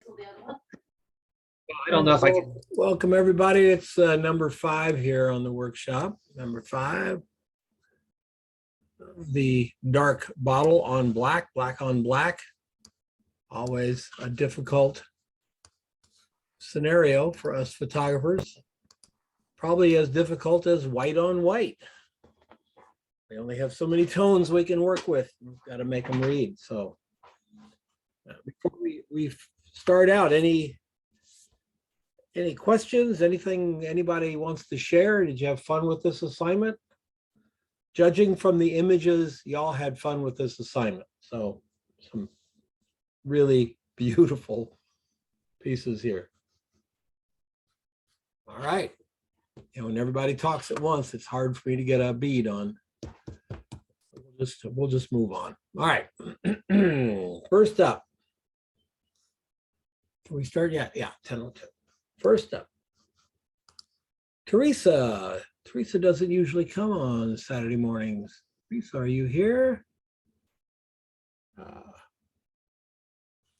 I don't know if I can. Welcome, everybody. It's number 5 here on the workshop. Number 5. The dark bottle on black, black on black. Always a difficult scenario for us photographers. Probably as difficult as white on white. We only have so many tones we can work with. We've got to make them read. So before we start out, any questions? Anything anybody wants to share? Did you have fun with this assignment? Judging from the images, y'all had fun with this assignment. So some really beautiful pieces here. All right. When everybody talks at once, it's hard for me to get a bead on. We'll just move on. All right. First up. Can we start yet? Yeah, 10:02. First up, Theresa. Theresa doesn't usually come on Saturday mornings. Theresa, are you here?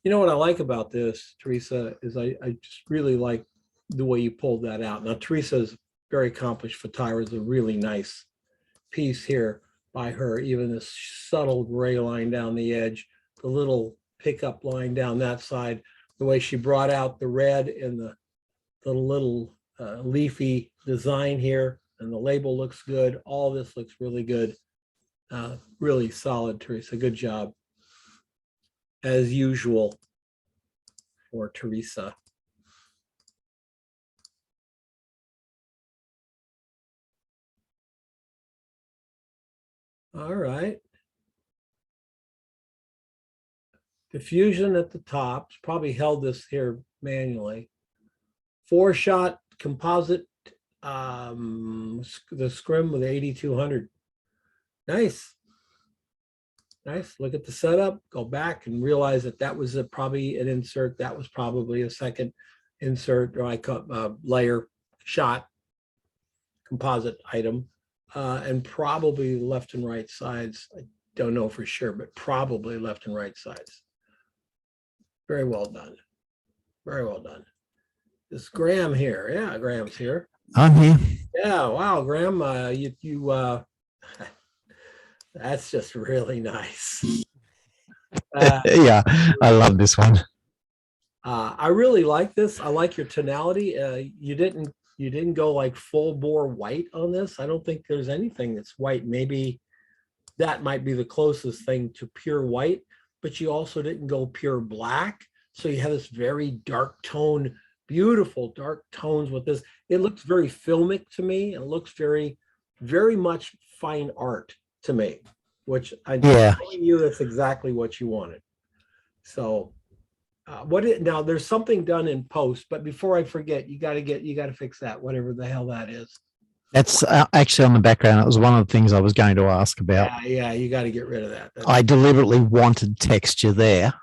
You know what I like about this, Theresa, is I just really like the way you pulled that out. Now, Theresa's very accomplished photographer. Is a really nice piece here by her. Even this subtle gray line down the edge, the little pickup line down that side, the way she brought out the red and the little leafy design here, and the label looks good. All this looks really good. Really solid, Theresa. Good job. As usual for Theresa. All right. Diffusion at the top. Probably held this here manually. 4-shot composite, the scrim with 8200. Nice. Nice. Look at the setup, go back and realize that was probably an insert. That was probably a second insert, or I cut layer shot composite item, and probably left and right sides. I don't know for sure, but probably left and right sides. Very well done. Very well done. This Graham here. Yeah, Graham's here. I'm here. Yeah, wow, Graham, that's just really nice. Yeah, I love this one. I really like this. I like your tonality. You didn't go like full bore white on this. I don't think there's anything that's white. Maybe that might be the closest thing to pure white, but you also didn't go pure black. So you have this very dark tone, beautiful dark tones with this. It looks very filmic to me. It looks very, very much fine art to me, which I'm telling you that's exactly what you wanted. So now there's something done in post, but before I forget, you got to fix that, whatever the hell that is. That's actually on the background. It was one of the things I was going to ask about. Yeah, you got to get rid of that. I deliberately wanted texture there,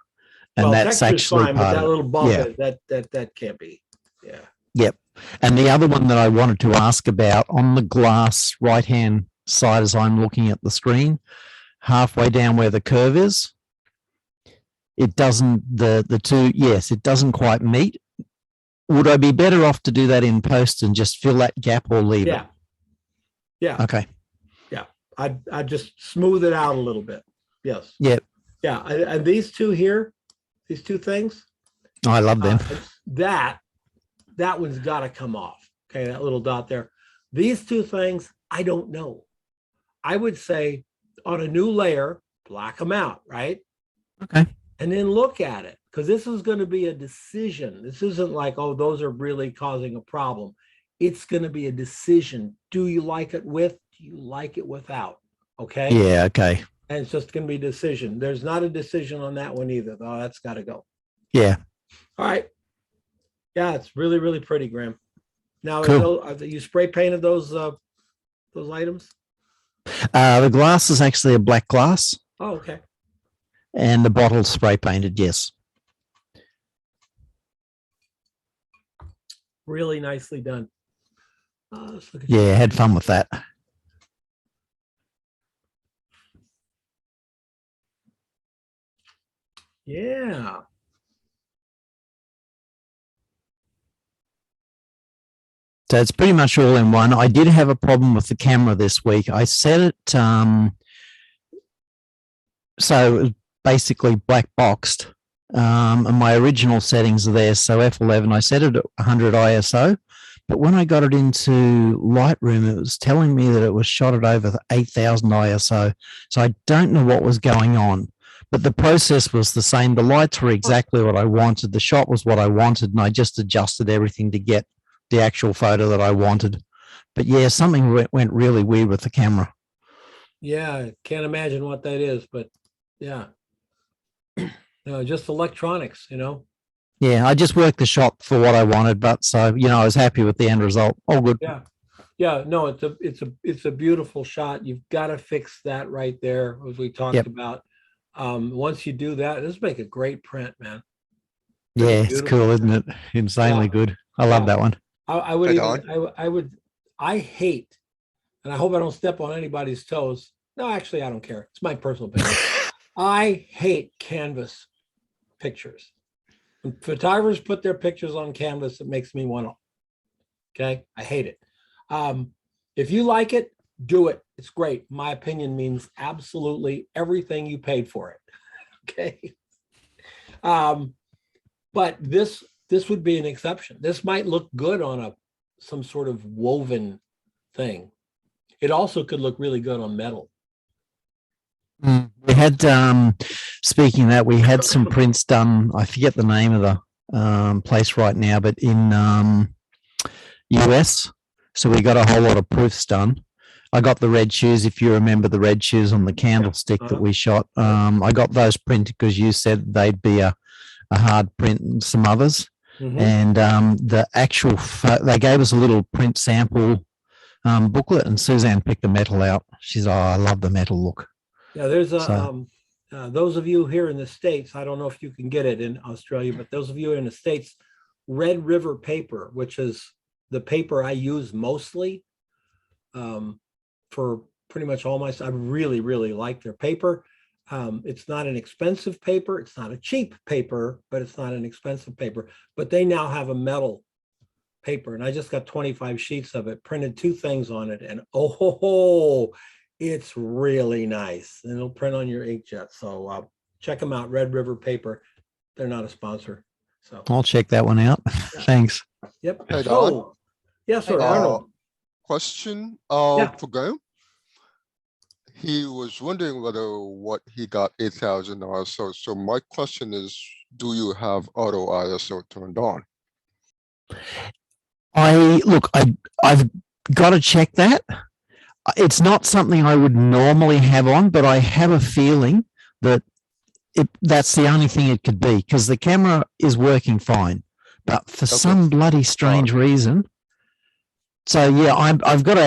and that's actually fine, but that little bump, that can't be. Yeah. Yep. And the other one that I wanted to ask about, on the glass right-hand side as I'm looking at the screen, halfway down where the curve is, it doesn't, the two, yes, it doesn't quite meet. Would I be better off to do that in post and just fill that gap, or leave it? Yeah. Okay. Yeah. I just smooth it out a little bit. Yes. Yep. Yeah. And these two here, these two things. I love them. That one's got to come off. Okay. That little dot there. These two things, I don't know. I would say on a new layer, black them out, right? Okay. And then look at it, because this is going to be a decision. This isn't like, oh, those are really causing a problem. It's going to be a decision. Do you like it with? Do you like it without? Okay. Yeah. Okay. And it's just going to be a decision. There's not a decision on that one either, though. That's got to go. Yeah. All right. Yeah, it's really, really pretty, Graham. Now, cool. You spray painted those items? The glass is actually a black glass. Oh, okay. And the bottle spray painted, yes. Really nicely done. Yeah, had fun with that. Yeah. So it's pretty much all in one. I did have a problem with the camera this week. I set it, so it was basically black boxed. And my original settings are there. So F11, I set it at 100 ISO. But when I got it into Lightroom, it was telling me that it was shot at over 8,000 ISO. So I don't know what was going on. But the process was the same. The lights were exactly what I wanted. The shot was what I wanted. And I just adjusted everything to get the actual photo that I wanted. But yeah, something went really weird with the camera. Yeah, can't imagine what that is, but yeah. Just electronics, Yeah, I just worked the shot for what I wanted, but so I was happy with the end result. All good. Yeah. No, it's a beautiful shot. You've got to fix that right there, as we talked about. Once you do that, this make a great print, man. Yeah, it's cool, isn't it? Insanely good. I love that one. I hate, and I hope I don't step on anybody's toes. No, actually, I don't care. It's my personal opinion. I hate canvas pictures. When photographers put their pictures on canvas, it makes me want to. Okay, I hate it. If you like it, do it. It's great. My opinion means absolutely everything you paid for it. Okay. But this would be an exception. This might look good on some sort of woven thing. It also could look really good on metal. We had, speaking of that, we had some prints done. I forget the name of the place right now, but in US. So we got a whole lot of proofs done. I got the red shoes, if you remember the red shoes on the candlestick that we shot. I got those printed because you said they'd be a hard print and some others. And the actual, they gave us a little print sample booklet, and Suzanne picked the metal out. She's, I love the metal look. Yeah, there's those of you here in the States, I don't know if you can get it in Australia, but those of you in the States, Red River paper, which is the paper I use mostly for pretty much all my, I really, really like their paper. It's not an expensive paper. It's not a cheap paper, but it's not an expensive paper. But they now have a metal paper, and I just got 25 sheets of it, printed 2 things on it, and it's really nice, and it'll print on your inkjet. So check them out, Red River Paper. They're not a sponsor, so I'll check that one out. Thanks. Yep. Hey, so, yes, sir, Arnold. Question Yeah. for Graham. He was wondering what he got 8,000 ISO. So my question is, do you have auto ISO turned on? I've got to check that. It's not something I would normally have on, but I have a feeling that that's the only thing it could be, because the camera is working fine, but for some bloody strange reason. So yeah, I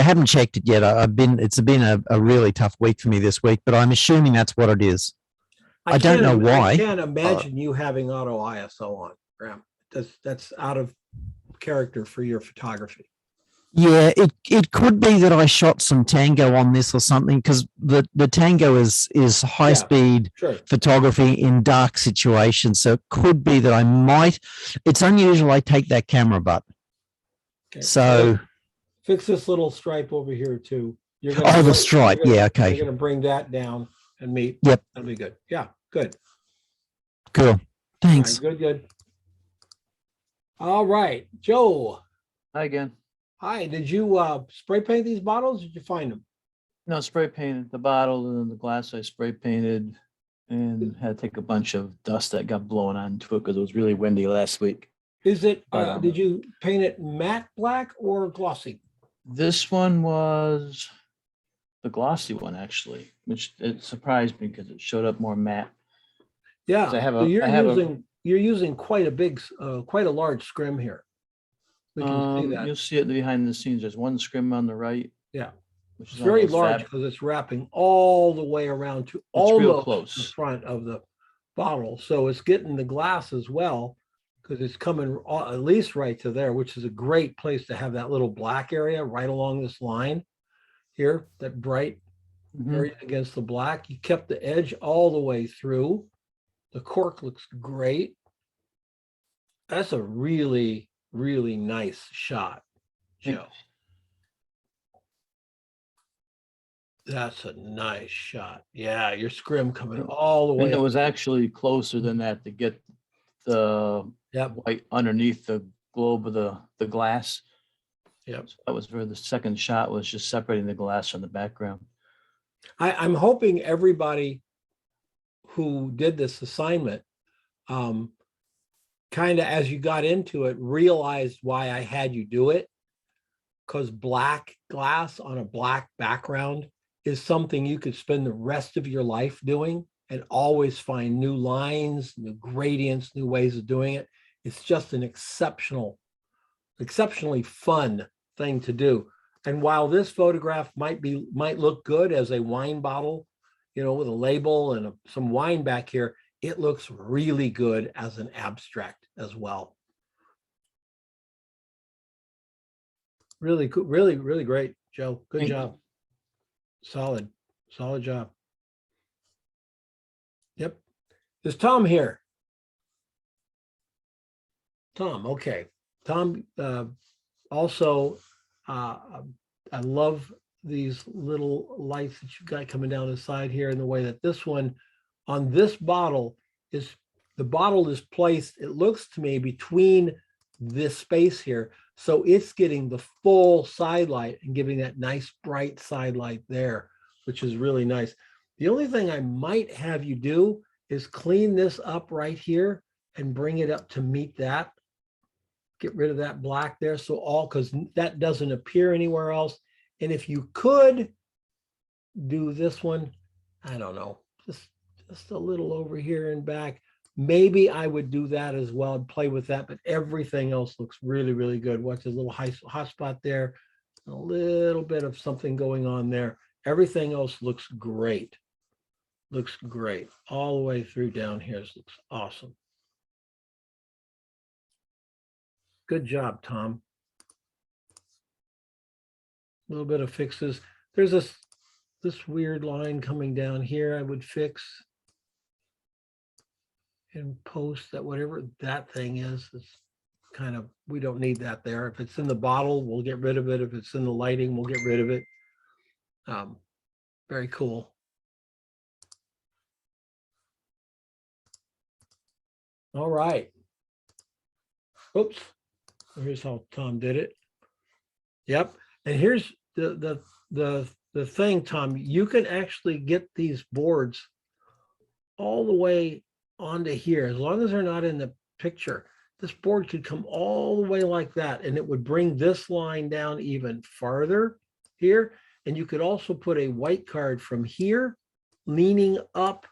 haven't checked it yet. It's been a really tough week for me this week, but I'm assuming that's what it is. I don't know why. I can't imagine you having auto ISO on, Graham. That's out of character for your photography. Yeah, it could be that I shot some Tango on this or something, because the Tango is high speed photography in dark situations. So it could be that I might. It's unusual I take that camera, but so fix this little stripe over here too. The stripe. Yeah, okay. You're gonna bring that down and meet. Yep, that'll be good. Yeah, good. Cool. Thanks. Right, good. All right, Joe. Hi again. Hi, did you spray paint these bottles? Or did you find them? No, spray painted the bottle, and then the glass I spray painted, and had to take a bunch of dust that got blown onto it because it was really windy last week. Is it, did you paint it matte black or glossy? This one was the glossy one, actually, which it surprised me because it showed up more matte. Yeah, So you're using quite a large scrim here. We can see that. You'll see it behind the scenes. There's one scrim on the right. Yeah, which it's is very large because it's wrapping all the way around to almost close. the front of the bottle. So it's getting the glass as well, because it's coming at least right to there, which is a great place to have that little black area right along this line here, that bright area against the black. You kept the edge all the way through. The cork looks great. That's a really, really nice shot, Joe. That's a nice shot. Yeah, your scrim coming all the And way it up. was actually closer than that to get the Yep, white underneath the globe of the glass. yep. That was where the second shot was, just separating the glass from the background. I'm hoping everybody who did this assignment, kind of as you got into it, realized why I had you do it. Because black glass on a black background is something you could spend the rest of your life doing and always find new lines, new gradients, new ways of doing it. It's just an exceptionally fun thing to do. And while this photograph might look good as a wine bottle, you know, with a label and some wine back here, it looks really good as an abstract as well. Really cool, really, really great, Joe. Good Thank job. Solid job. Yep. Is Tom here? Tom, okay. Tom, also, I love these little lights that you've got coming down the side here, and the way that this one on this bottle is, the bottle is placed, it looks to me, between this space here. So it's getting the full side light and giving that nice bright side light there, which is really nice. The only thing I might have you do is clean this up right here and bring it up to meet that. Get rid of that black there. So all, because that doesn't appear anywhere else. And if you could do this one, I don't know, just a little over here and back. Maybe I would do that as well and play with that, but everything else looks really, really good. Watch this little hot spot there, a little bit of something going on there. Everything else looks great. Looks great. All the way through down here. This looks awesome. Good job, Tom. A little bit of fixes. There's this weird line coming down here I would fix and post that, whatever that thing is, it's kind of, we don't need that there. If it's in the bottle, we'll get rid of it. If it's in the lighting, we'll get rid of it. Very cool. All right. Oops. Here's how Tom did it. Yep. And here's the thing, Tom, you can actually get these boards all the way onto here, as long as they're not in the picture. This board could come all the way like that, and it would bring this line down even farther here. And you could also put a white card from here leaning up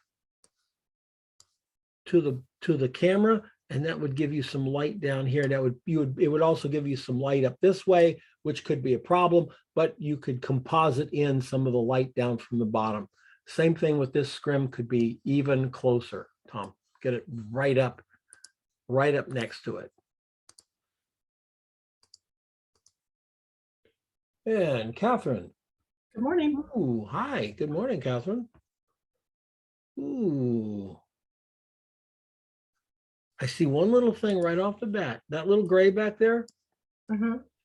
to the camera, and that would give you some light down here. That would, it would also give you some light up this way, which could be a problem, but you could composite in some of the light down from the bottom. Same thing with this scrim, could be even closer. Tom, get it right up next to it. And Catherine. Good morning. Ooh, hi. Good morning, Catherine. Ooh. I see one little thing right off the bat. That little gray back there,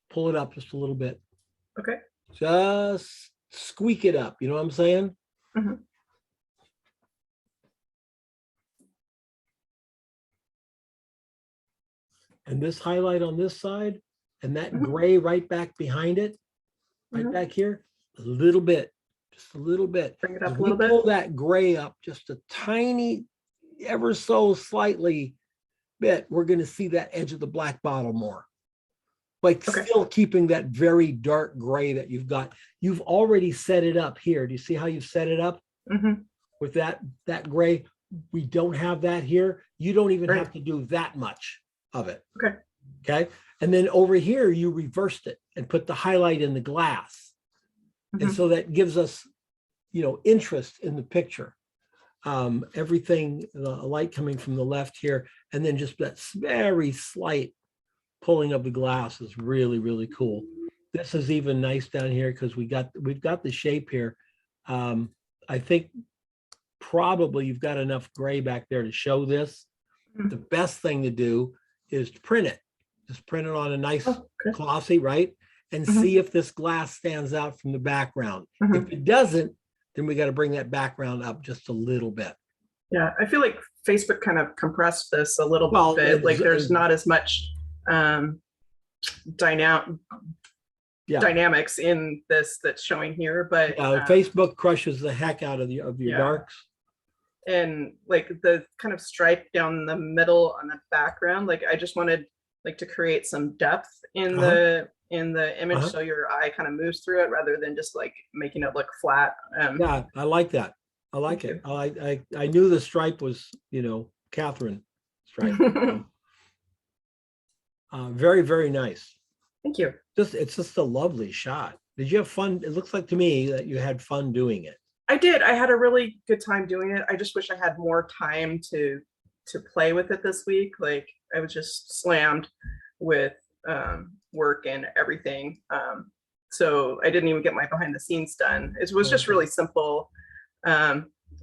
pull it up just a little bit. Okay. Just squeak it up. You know what I'm saying? And this highlight on this side, and that gray right back behind it, right back here, a little bit, just a little bit. Bring it up As a we little pull bit. that gray up just a tiny, ever so slightly bit, we're going to see that edge of the black bottle more. Like Okay. still keeping that very dark gray that you've got. You've already set it up here. Do you see how you've set it up with that gray? We don't have that here. You don't even have to do that much of it. Okay. Okay. And then over here, you reversed it and put the highlight in the glass. And so that gives us, you know, interest in the picture. Everything, the light coming from the left here, and then just that very slight pulling of the glass is really, really cool. This is even nice down here because we've got the shape here. I think probably you've got enough gray back there to show this. The best thing to do is to print it. Just print it on a nice glossy, right? and Mhm. see if this glass stands out from the background. Mhm. If it doesn't, then we got to bring that background up just a little bit. Yeah, I feel like Facebook kind of compressed this a little Well, bit. Like it's- there's not as much dynamics in this that's showing here, but Facebook crushes the heck out of your Yeah. darks. and like the kind of stripe down the middle on the background, like I just wanted like to create some depth in the image, so your eye kind of moves through it rather than just like making it look flat. Yeah, I like that. I like Thank it. I knew the stripe was, Catherine stripe. Very, very nice. Thank you. It's just a lovely shot. Did you have fun? It looks like to me that you had fun doing it. I did. I had a really good time doing it. I just wish I had more time to play with it this week. Like I was just slammed with work and everything. So I didn't even get my behind the scenes done. It was just really simple.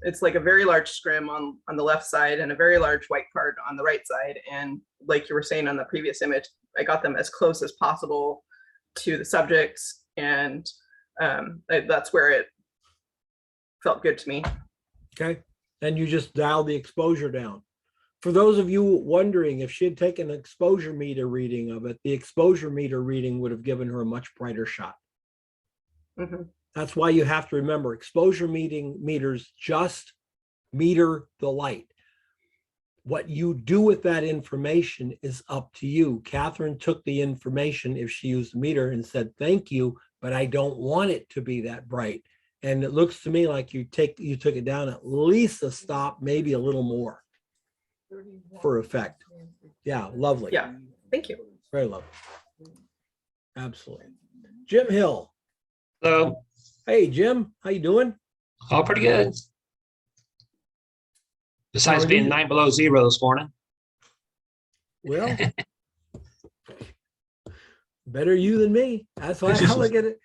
It's like a very large scrim on the left side and a very large white card on the right side. And like you were saying on the previous image, I got them as close as possible to the subjects. And that's where it felt good to me. Okay. And you just dialed the exposure down. For those of you wondering if she had taken an exposure meter reading of it, the exposure meter reading would have given her a much brighter shot. Mm-hmm. That's why you have to remember exposure meters just meter the light. What you do with that information is up to you. Catherine took the information, if she used the meter, and said, thank you, but I don't want it to be that bright. And it looks to me like you took it down at least a stop, maybe a little more for effect. Yeah, lovely. Yeah, thank you. Very lovely. Absolutely. Jim Hill. Hello. Hey, Jim, how you doing? All pretty good. Besides How are being you? 9 below zero this morning. Well, better you than me. That's why I look at it.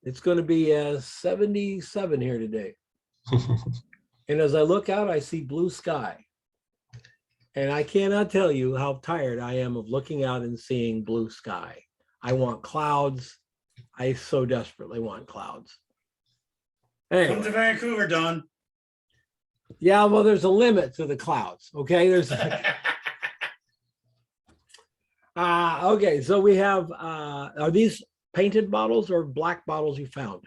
It's going to be 77 here today. And as I look out, I see blue sky. And I cannot tell you how tired I am of looking out and seeing blue sky. I want clouds. I so desperately want clouds. Anyway. Come to Vancouver, Don. Yeah, well, there's a limit to the clouds. Okay, okay. So we have. Are these painted bottles or black bottles you found?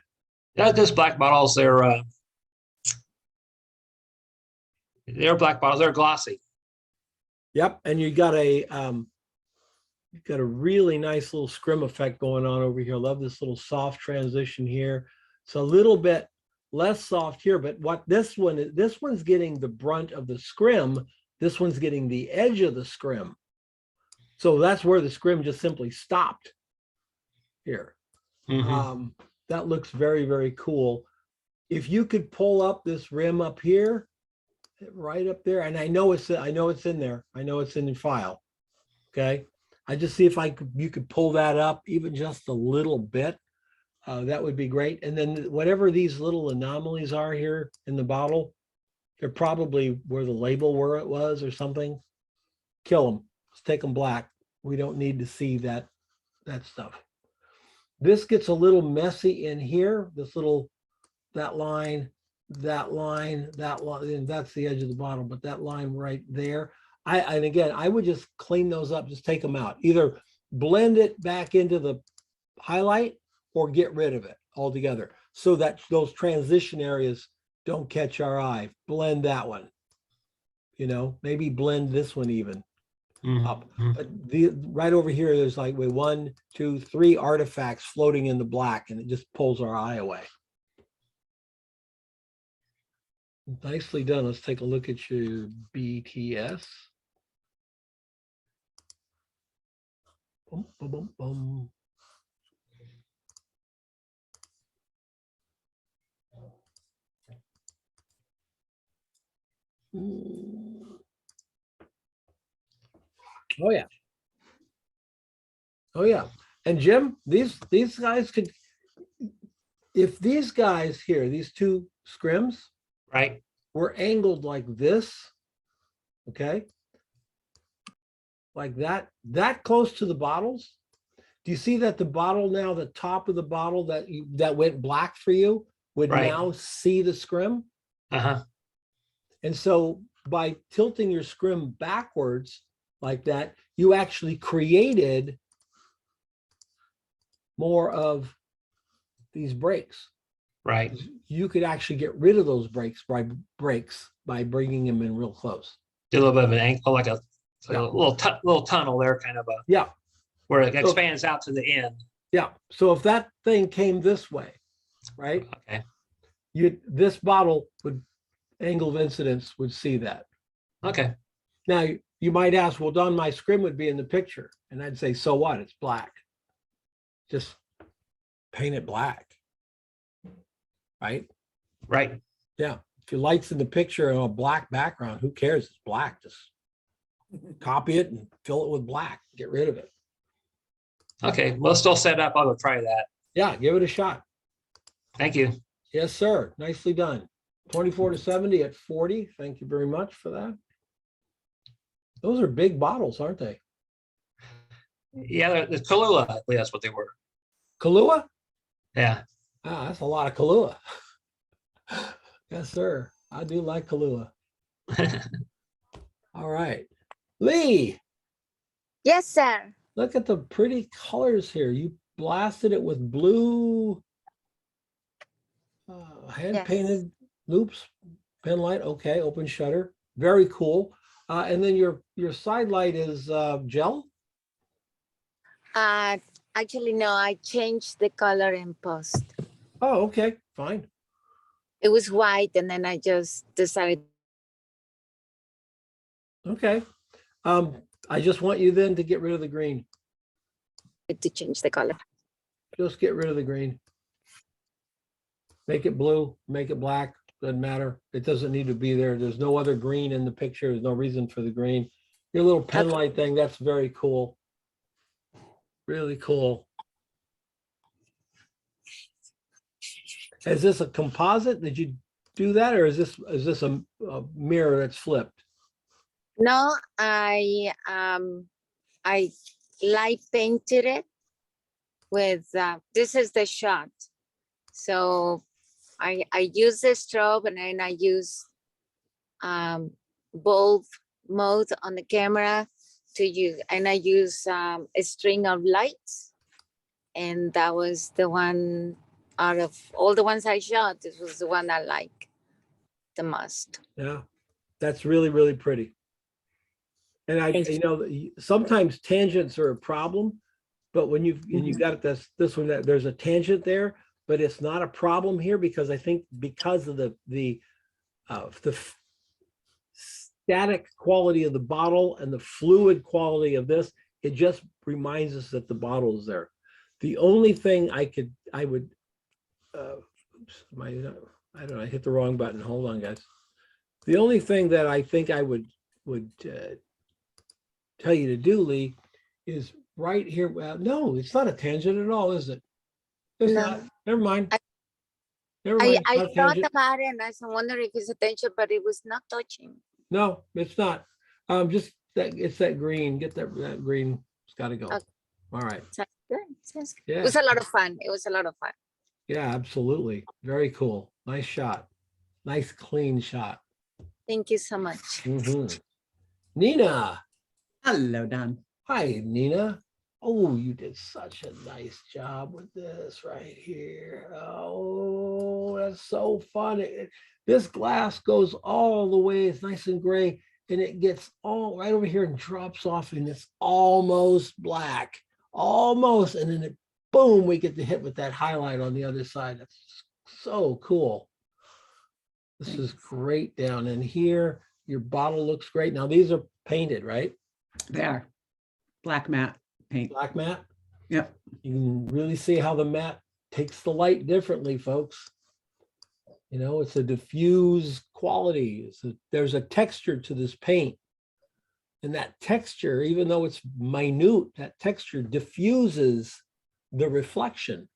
Just black bottles. They're black bottles. They're glossy. Yep, and you got a really nice little scrim effect going on over here. I love this little soft transition here. It's a little bit less soft here, but what this one's getting the brunt of the scrim. This one's getting the edge of the scrim. So that's where the scrim just simply stopped here. Mm-hmm. That looks very, very cool. If you could pull up this rim up here, right up there, and I know it's in there. I know it's in the file. Okay. I just see if you could pull that up even just a little bit. That would be great. And then whatever these little anomalies are here in the bottle, they're probably where the label where it was or something. Kill them. Let's take them black. We don't need to see that stuff. This gets a little messy in here. That line, and that's the edge of the bottle, but that line right there. And again, I would just clean those up, just take them out. Either blend it back into the highlight or get rid of it altogether so that those transition areas don't catch our eye. Blend that one, maybe blend this one even up. But right over here, there's like 1, 2, 3 artifacts floating in the black, and it just pulls our eye away. Nicely done. Let's take a look at your BTS. Boom, boom, boom, boom. Oh yeah. Oh yeah. And Jim, these guys could, if these guys here, these two scrims, Right. were angled like this, okay? like that close to the bottles. Do you see that the bottle now, the top of the bottle that went black for you would Right. now see the scrim? Uh-huh. And so by tilting your scrim backwards like that, you actually created more of these breaks. Right. You could actually get rid of those breaks by bringing them in real close. Do a little bit of an angle, like a Yeah. little tunnel there, kind of a Yeah, where it So- expands out to the end. yeah. So if that thing came this way, right, Okay. this bottle would, angle of incidence would see that. Okay. Now, you might ask, well, Don, my scrim would be in the picture. And I'd say, so what? It's black. Just paint it black. Right? Right. Yeah. If your light's in the picture on a black background, who cares? It's black. Just copy it and fill it with black. Get rid of it. Okay. Well, it's still set up. I'll go try that. Yeah, give it a shot. Thank you. Yes, sir. Nicely done. 24 to 70 at 40. Thank you very much for that. Those are big bottles, aren't they? Yeah, the Kahlua, I believe that's what they were. Kahlua? Yeah. Ah, that's a lot of Kahlua. Yes, sir. I do like Kahlua. All right. Lee, Yes, sir. look at the pretty colors here. You blasted it with blue hand painted loops, pen light. Okay, open shutter. Very cool. And then your side light is gel. Actually, no, I changed the color in post. Oh, okay, fine. It was white, and then I just decided. Okay. I just want you then to get rid of the green. To change the color. Just get rid of the green. Make it blue, make it black, doesn't matter. It doesn't need to be there. There's no other green in the picture. There's no reason for the green. Your little pen light thing, that's very cool. Really cool. Is this a composite? Did you do that, or is this a mirror that's flipped? No, I light painted it with this is the shot. So I use the strobe, and then I use bulb mode on the camera to use, and I use a string of lights, and that was the one out of all the ones I shot. This was the one I like the most. Yeah, that's really, really pretty. And Thank you know, sometimes tangents are a problem, but when you got this one, that there's a tangent there, but it's not a problem here because I think because of the static quality of the bottle and the fluid quality of this, it just reminds us that the bottle is there. The only thing I would, oops, I don't know, I hit the wrong button. Hold on, guys. The only thing that I think I would tell you to do, Lee, is right here. Well, no, it's not a tangent at all, is it? It's No. not. Never mind. Never mind. It's I not a thought tangent. about it, and I wonder if it's attention, but it was not touching. No, it's not. Just that it's that green. Get that green. It's got to go. Okay. All right. Sounds good. Sounds good. Yeah. It was a lot of fun. It was a lot of fun. Yeah, absolutely. Very cool. Nice shot. Nice clean shot. Thank you so much. Mhm. Nina. Hello, Don. Hi, Nina. Oh, you did such a nice job with this right here. Oh, that's so fun. This glass goes all the way. It's nice and gray, and it gets all right over here and drops off, and it's almost black. Almost. And then it, boom, we get to hit with that highlight on the other side. That's so cool. This is great down in here. Your bottle looks great. Now, these are painted, right? There. Black matte paint. Black matte. Yep. You can really see how the matte takes the light differently, folks. You know, it's a diffuse quality. There's a texture to this paint. And that texture, even though it's minute, that texture diffuses the reflection.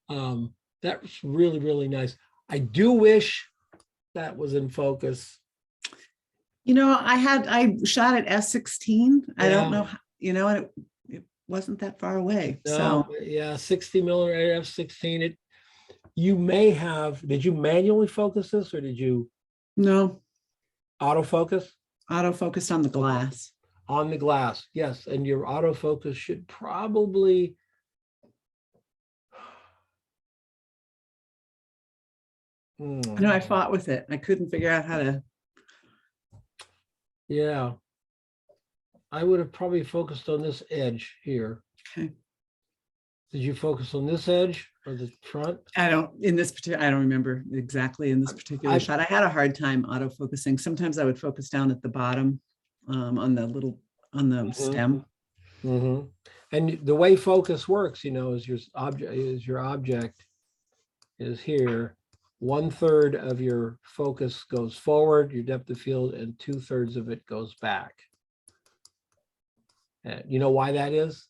That's really, really nice. I do wish that was in focus. You know, I shot at S16. I don't Yeah. know, and it wasn't that far away. No, So yeah, 60 millimeter F16. You may have, did you manually focus this or did you no, autofocus? autofocused on the glass. On the glass, yes. And your autofocus should probably. I know I fought with it. I couldn't figure out how to. Yeah. I would have probably focused on this edge here. Okay. Did you focus on this edge or the front? I don't remember exactly in this particular shot. I had a hard time autofocusing. Sometimes I would focus down at the bottom on the stem. Mm-hmm. And the way focus works, is your object is here. 1/3 of your focus goes forward, your depth of field, and 2/3 of it goes back. And you know why that is?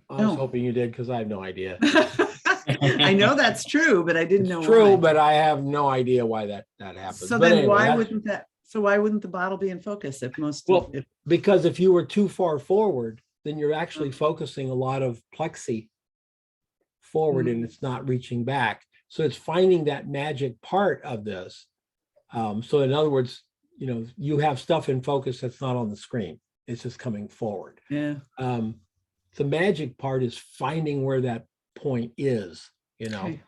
I was No. hoping you did because I have no idea. I know that's true, but I didn't know True, why. but I have no idea why that happens. So But then anyway, why wouldn't the bottle be in focus if Well, because if you were too far forward, then you're actually focusing a lot of plexi forward and it's not reaching back. So it's finding that magic part of this. So in other words, you have stuff in focus that's not on the screen. It's just coming forward. Yeah. The magic part is finding where that point is, Okay.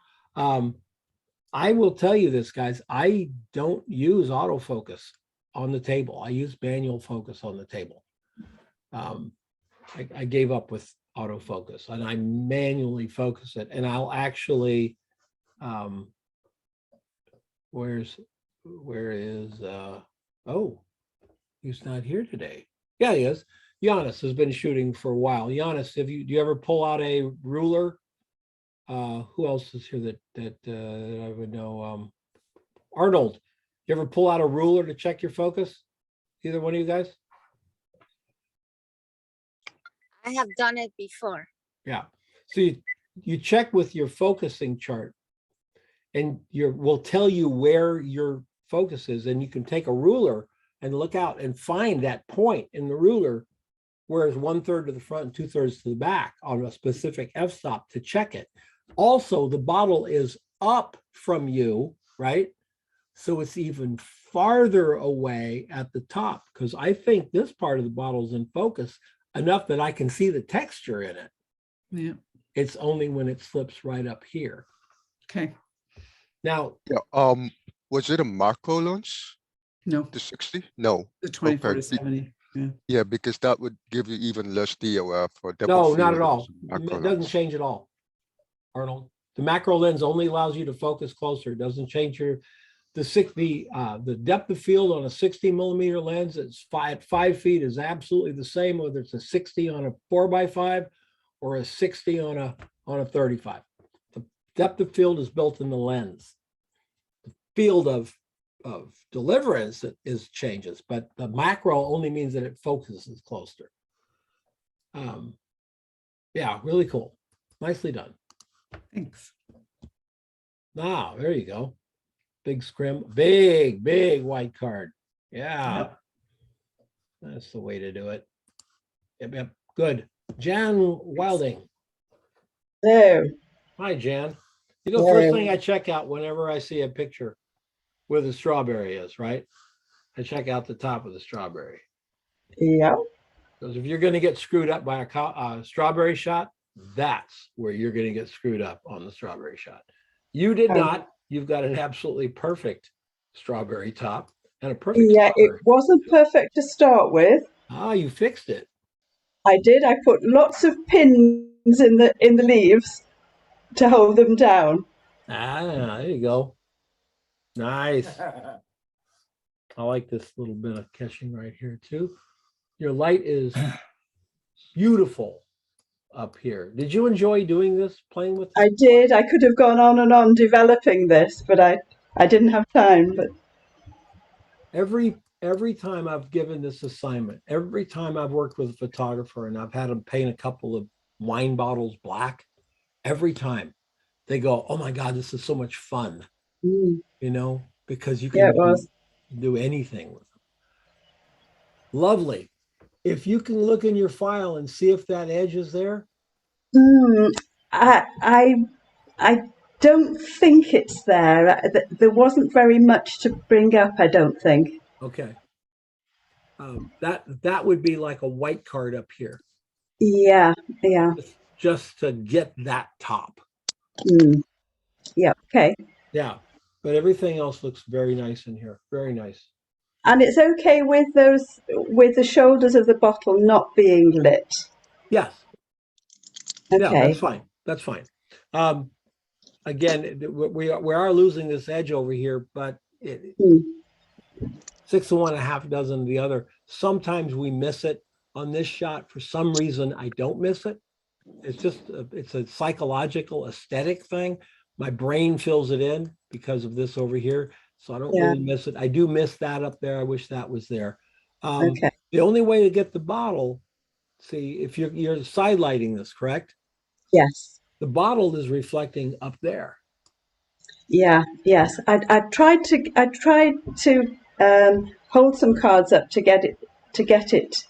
I will tell you this, guys, I don't use autofocus on the table. I use manual focus on the table. I gave up with autofocus and I manually focus it. And I'll actually, where is, oh, he's not here today. Yeah, he is. Jonas has been shooting for a while. Jonas, do you ever pull out a ruler? Who else is here that I would know? Arnold, you ever pull out a ruler to check your focus? Either one of you guys? I have done it before. Yeah. So you check with your focusing chart and will tell you where your focus is. And you can take a ruler and look out and find that point in the ruler, whereas 1/3 to the front and 2/3 to the back on a specific f-stop to check it. Also, the bottle is up from you, right? So it's even farther away at the top because I think this part of the bottle is in focus enough that I can see the texture in it. Yeah. It's only when it slips right up here. Okay. Now, Yeah, was it a macro lens, No, the 60? No. the 24 to Okay. 70. Yeah. Yeah, because that would give you even less DOF for depth no, of not field at all. as a macro It doesn't lens. change at all, Arnold. The macro lens only allows you to focus closer. It doesn't change the depth of field on a 60 millimeter lens. It's 5 feet is absolutely the same, whether it's a 60 on a 4x5 or a 60 on a 35. The depth of field is built in the lens. The field of deliverance changes, but the macro only means that it focuses closer. Yeah, really cool. Nicely done. Thanks. Ah, there you go. Big scrim, big white card. Yeah. Yep. That's the way to do it. Yep. Good. Jan Wilding. There. Hi, Jan. First thing I check out whenever I see a picture where the strawberry is, right? I check out the top of the strawberry. Yeah. Because if you're going to get screwed up by a strawberry shot, that's where you're going to get screwed up on the strawberry shot. You did not. You've got an absolutely perfect strawberry top and a perfect. Yeah, it wasn't perfect to start with. Ah, you fixed it. I did. I put lots of pins in the leaves to hold them down. Ah, there you go. Nice. I like this little bit of catching right here too. Your light is beautiful up here. Did you enjoy doing this, playing with this? I did. I could have gone on and on developing this, but I didn't have time. But every time I've given this assignment, every time I've worked with a photographer and I've had them paint a couple of wine bottles black, every time they go, "Oh my God, this is so much fun." Because you can do anything with them. Lovely. If you can look in your file and see if that edge is there. Mm, I don't think it's there. There wasn't very much to bring up, I don't think. Okay. That would be like a white card up here, Yeah, yeah. just to get that top. Mm, yeah, okay. Yeah, but everything else looks very nice in here. Very nice. And it's okay with with the shoulders of the bottle not being lit. Yes. Yeah, Okay. that's fine. That's fine. Again, we are losing this edge over here, but it, Mm, 6 to 1, a half dozen of the other. Sometimes we miss it on this shot. For some reason, I don't miss it. It's just, it's a psychological aesthetic thing. My brain fills it in because of this over here. So I don't yeah, really miss it. I do miss that up there. I wish that was there. okay. The only way to get the bottle, see, if you're side lighting this, correct? Yes. The bottle is reflecting up there. Yeah, yes. I tried to hold some cards up to get it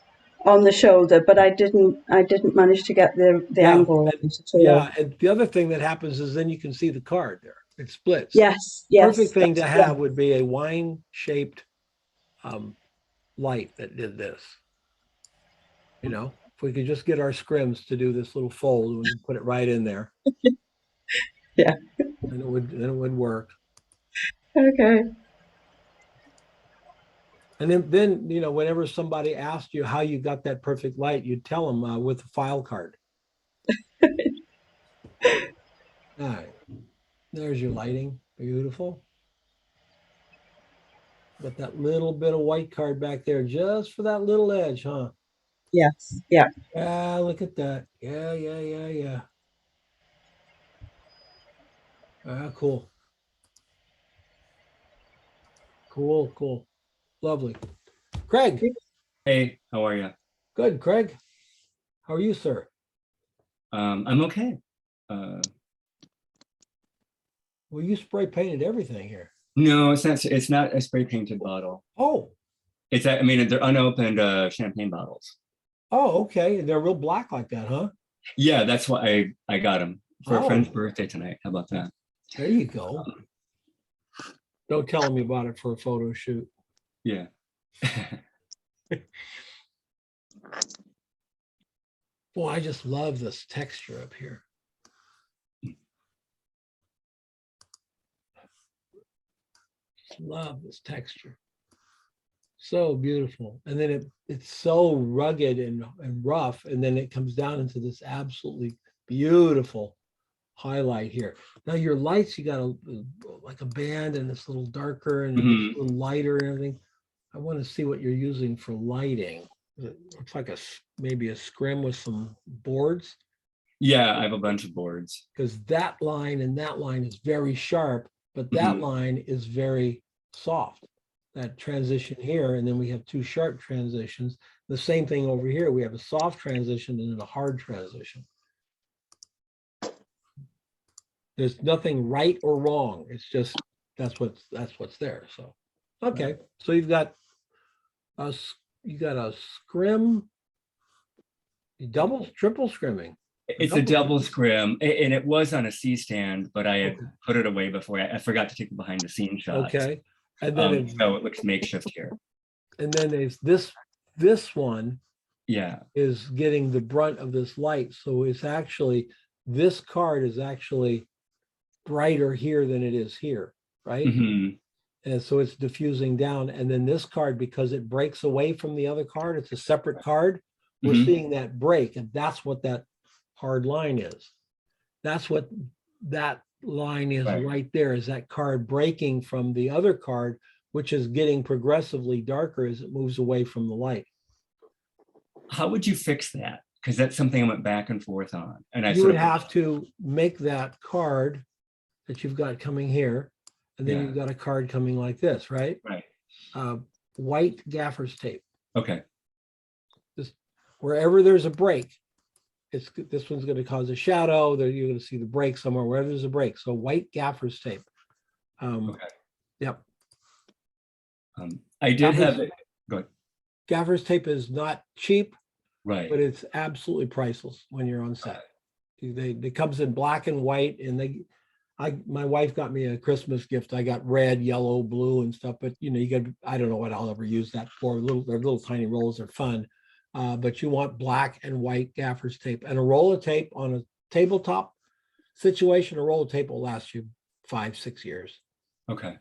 on the shoulder, but I didn't manage to get the Yeah, angle right at all. yeah. And the other thing that happens is then you can see the card there. It splits. Yes, yes. Perfect thing to Yeah. have would be a wine-shaped light that did this. You know, if we could just get our scrims to do this little fold, we can put it right in there. Yeah. And it would work. Okay. And then you know, whenever somebody asked you how you got that perfect light, you'd tell them with a file card. All right, there's your lighting. Beautiful. Got that little bit of white card back there just for that little edge, huh? Yes. Yeah. Ah, look at that. Yeah, yeah, yeah, yeah. Ah, cool. Cool, cool. Lovely. Craig. Hey, how are you? Good, Craig. How are you, sir? I'm okay. Well, you spray painted everything here. No, it's not a spray painted bottle. Oh. I mean, they're unopened champagne bottles. Oh, okay. They're real black like that, huh? Yeah, that's why I got them for a friend's Oh. birthday tonight. How about that? There you go. Don't tell me about it for a photo shoot. Yeah. Boy, I just love this texture up here. Just love this texture. So beautiful. And then it's so rugged and rough. And then it comes down into this absolutely beautiful highlight here. Now your lights, you got like a band and it's a little darker and Mhm. a little lighter and everything. I want to see what you're using for lighting. It looks like maybe a scrim with some boards, Yeah, I have a bunch of boards. because that line and that line is very sharp, but that Mhm. line is very soft. That transition here, and then we have two sharp transitions. The same thing over here. We have a soft transition and then a hard transition. There's nothing right or wrong. It's just that's what's there. So okay, so you got a scrim, triple scrimming. It's a double scrim, and it was on a C stand, but I had Okay. put it away before. I forgot to take the behind the scenes shots. Okay, and then So it looks makeshift here. there's this one Yeah. is getting the brunt of this light. So it's actually, this card is actually brighter here than it is here, right? Mhm. And so it's diffusing down. And then this card, because it breaks away from the other card, it's a separate card. We're Mhm. seeing that break, and that's what that hard line is. That's what that line is right there, is that card breaking from the other card, which is getting progressively darker as it moves away from the light. How would you fix that? Because that's something I went back and forth on. And I You sort would of, have to make that card that you've got coming here, and then Yeah. you've got a card coming like this, right? right. White gaffer's tape. Okay. Just wherever there's a break, this one's going to cause a shadow. There you're going to see the break somewhere, wherever there's a break. So white gaffer's tape. Okay. Yep. I did That have was- it. Go ahead. Gaffer's tape is not cheap, Right. but it's absolutely priceless when you're on set. It comes in black and white, and my wife got me a Christmas gift. I got red, yellow, blue, and stuff. But you got, I don't know what I'll ever use that for. They're little tiny rolls. They're fun, but you want black and white Gaffer's tape, and a roll of tape on a tabletop situation. A roll of tape will last you 5-6 years. Okay.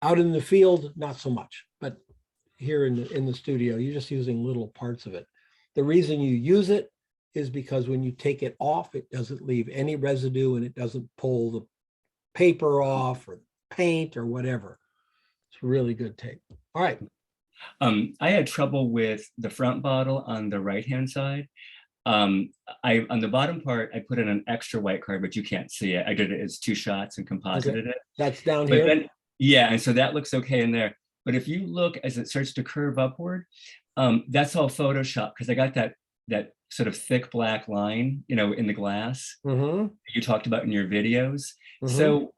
Out in the field, not so much, but here in the studio, you're just using little parts of it. The reason you use it is because when you take it off, it doesn't leave any residue and it doesn't pull the paper off or paint or whatever. It's really good tape. All right. I had trouble with the front bottle on the right-hand side. On the bottom part, I put in an extra white card, but you can't see it. I did it as 2 shots and composited it. That's down But here. then, yeah, and so that looks okay in there. But if you look as it starts to curve upward, that's all Photoshop, because I got that sort of thick black line, in the glass you talked about in your videos. So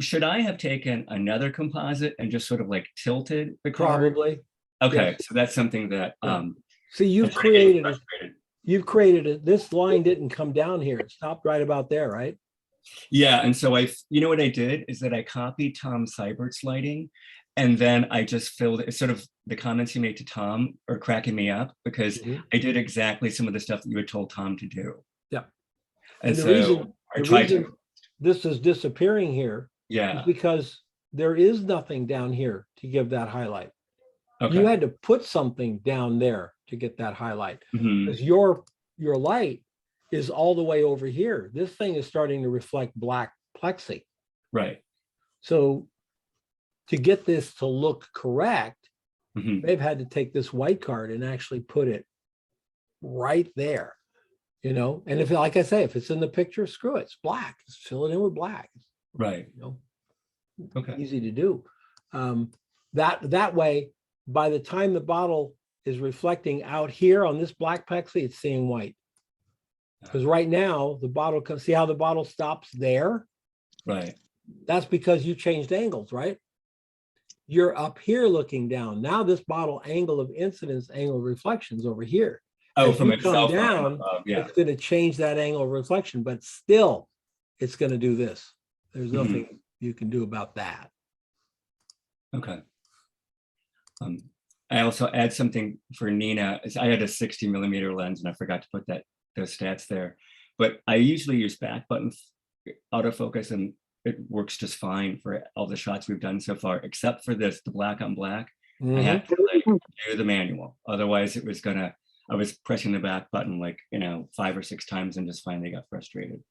should I have taken another composite and just sort of like tilted the card? Probably. Okay, Yes. so that's something that See, you've created it. This line didn't come down here. It stopped right about there, right? Yeah, and so what I did is that I copied Tom Seibert's lighting, and then I just filled it. Sort of the comments you made to Tom are cracking me up, because I did exactly some of the stuff that you had told Tom to do. Yeah. And the so reason, I tried to. this is disappearing here Yeah. is because there is nothing down here to give that highlight. Okay. You had to put something down there to get that highlight, because your light is all the way over here. This thing is starting to reflect black plexi. Right. So to get this to look correct, they've had to take this white card and actually put it right there, and if, like I say, if it's in the picture, screw it, it's black, just fill it in with black. Right. Okay. Easy to do. That way, by the time the bottle is reflecting out here on this black plexi, it's seeing white. Because right now the bottle, see how the bottle stops there? Right. That's because you changed angles, right? You're up here looking down. Now this bottle angle of incidence, angle of reflections over here. Oh, As from you itself come down, yeah. it's going to change that angle of reflection, but still it's going to do this. There's nothing you can do about that. Okay. I also add something for Nina. I had a 60mm lens, and I forgot to put those stats there. But I usually use back button autofocus, and it works just fine for all the shots we've done so far, except for this, the black on black. I had to do the manual. Otherwise, I was pressing the back button 5 or 6 times and just finally got frustrated.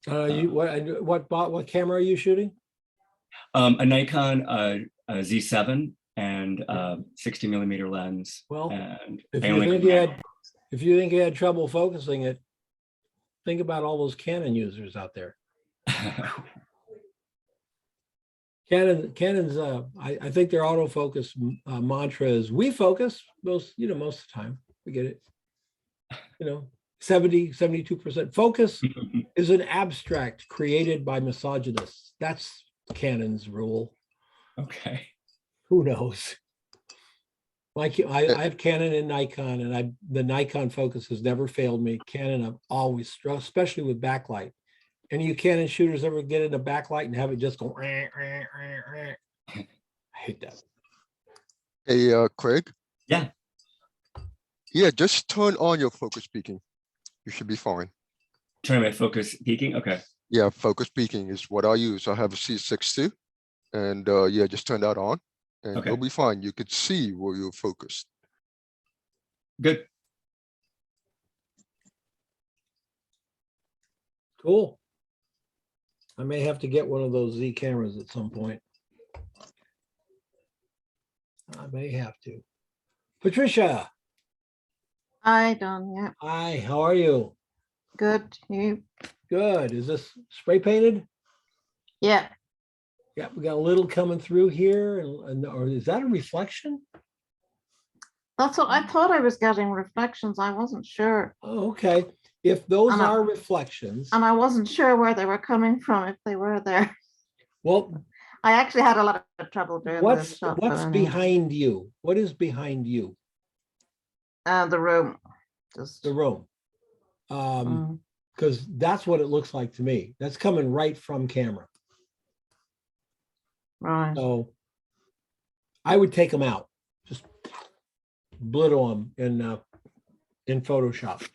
What camera are you shooting? A Nikon Z7 and 60mm lens. Well, and if you think you had trouble focusing it, think about all those Canon users out there. Canon's I think their autofocus mantra is we focus most of the time. We get it. 72% focus is an abstract created by misogynists. That's Canon's rule. Okay. Who knows? Like I have Canon and Nikon, and the Nikon focus has never failed me. Canon, I've always struggled, especially with backlight. Any of you Canon shooters ever get in a backlight and have it just go? I hate that. Hey, Craig. Yeah. Yeah, just turn on your focus peaking. You should be fine. Turn my focus peaking. Okay. Yeah, focus peaking is what I use. I have a C6 too, and yeah, just turn that on, and you'll be fine. You could see where you're focused. Good. Cool. I may have to get one of those Z cameras at some point. I may have to. Patricia. Hi, Don. Yeah. Hi, how are you? Good. You? Good. Is this spray painted? Yeah. Yeah, we got a little coming through here, or is that a reflection? That's what I thought. I was getting reflections. I wasn't sure. Oh, okay. If those are reflections. And I wasn't sure where they were coming from, if they were there. Well, I actually had a lot of trouble doing what's behind you? What is behind you? The room. Just The room. mm, Because that's what it looks like to me. That's coming right from camera. right. So I would take them out, just blittle them in Photoshop.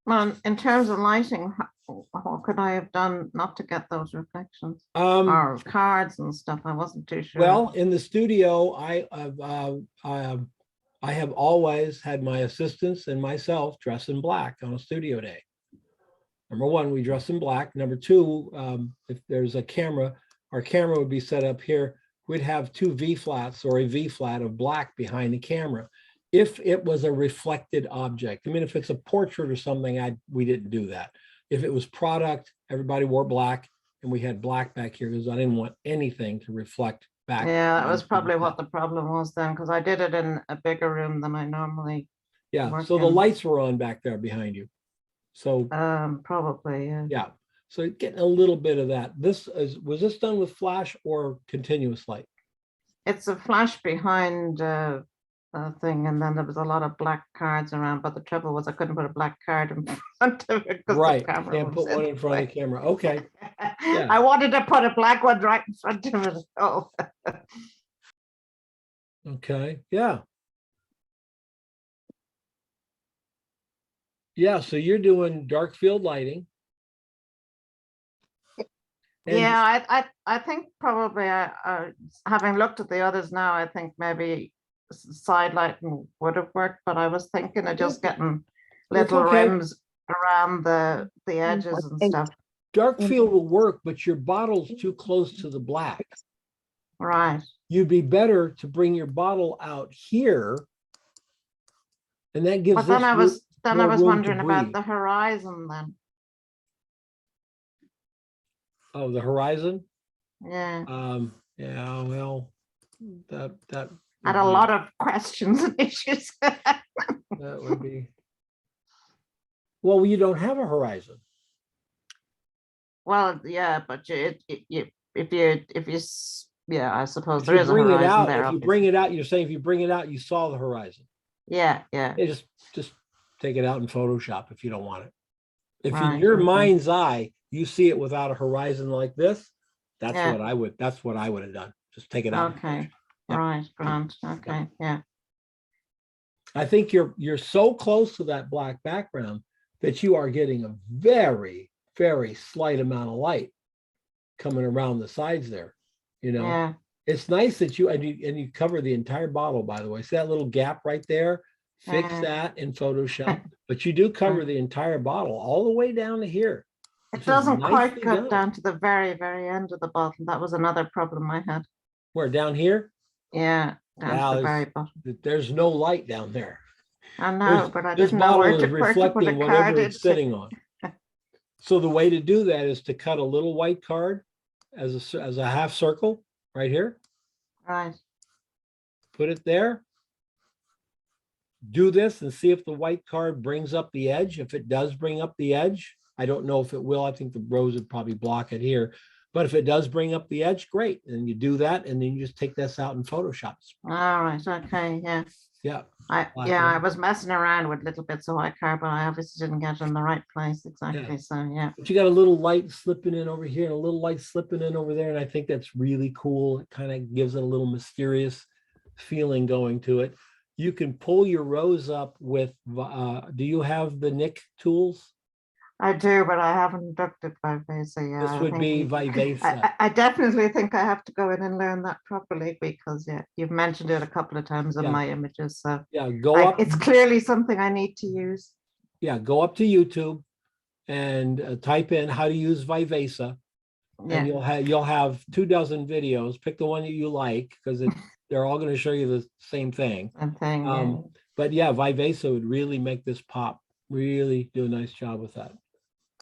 Well, in terms of lighting, what could I have done not to get those reflections? Or cards and stuff? I wasn't too sure. Well, in the studio, I have always had my assistants and myself dress in black on a studio day. Number one, we dress in black. Number two, if there's a camera, our camera would be set up here. We'd have two V flats or a V flat of black behind the camera. If it was a reflected object, I mean, if it's a portrait or something, we didn't do that. If it was product, everybody wore black, and we had black back here because I didn't want anything to reflect back. Yeah, that was probably what the problem was then, because I did it in a bigger room than I normally. Yeah, work so the in. lights were on back there behind you. So Probably, yeah. yeah, so getting a little bit of that. Was this done with flash or continuous light? It's a flash behind thing, and then there was a lot of black cards around, but the trouble was I couldn't put a black card in front of it because Right, the camera can't was put one in front of the camera. Okay, yeah. I wanted to put a black one right in front of it. Oh. Okay, yeah. Yeah, so you're doing dark field lighting. And- Yeah, I think probably having looked at the others now, I think maybe side lighting would have worked, but I was thinking of just getting little okay. rims around the edges and stuff. Dark field will work, but your bottle's too close to the black. Right. You'd be better to bring your bottle out here. And that gives But then I was more room to wondering about breathe. the horizon then. Oh, the horizon? Yeah. Yeah, well, that Had a lot of questions and issues. that would be. Well, you don't have a horizon. Well, yeah, but if you yeah, I suppose If there you is a bring it horizon out, there. if you bring it out, you're saying if you bring it out, you saw the horizon. Yeah, yeah. Hey, just take it out in Photoshop if you don't want it. If in Right, your okay. mind's eye, you see it without a horizon like this, that's Yeah. what I would have done. Just take it out. in Okay. Photoshop. Yep. Right, Grant. Okay, yeah. I think you're so close to that black background that you are getting a very, very slight amount of light coming around the sides there. You know, Yeah. it's nice that you cover the entire bottle, by the way. See that little gap right there? Fix that in Photoshop, but you do cover the entire bottle all the way down to here. It which is doesn't quite nicely cut done. down to the very, very end of the bottom. That was another problem I had. Where, down here? Yeah, down Wow, to the very bottom. there's no light down there. I know, but I This didn't know where bottle is to put a reflecting card whatever in. it's sitting on. So the way to do that is to cut a little white card as a half circle right here. Right. Put it there. Do this and see if the white card brings up the edge. If it does bring up the edge, I don't know if it will. I think the rose would probably block it here. But if it does bring up the edge, great. And you do that, and then you just take this out in Photoshop. All right. Okay. Yeah. Yeah. I was messing around with little bits of white card, but I obviously didn't get it in the right place exactly. Yeah. So yeah. But you got a little light slipping in over here and a little light slipping in over there. And I think that's really cool. It kind of gives it a little mysterious feeling going to it. You can pull your rose up with, do you have the Nick tools? I do, but I haven't looked at Viveza. Yeah, This would be Viveza. I definitely think I have to go in and learn that properly because yeah, you've mentioned it a couple of times in Yeah. my images. So Yeah, go up. it's clearly something I need to use. Yeah, go up to YouTube and type in how to use Viveza. Yeah. And you'll have 24 videos. Pick the one that you like because they're all going to show you the same thing. Same thing. Yeah. But yeah, Viveza would really make this pop. Really do a nice job with that.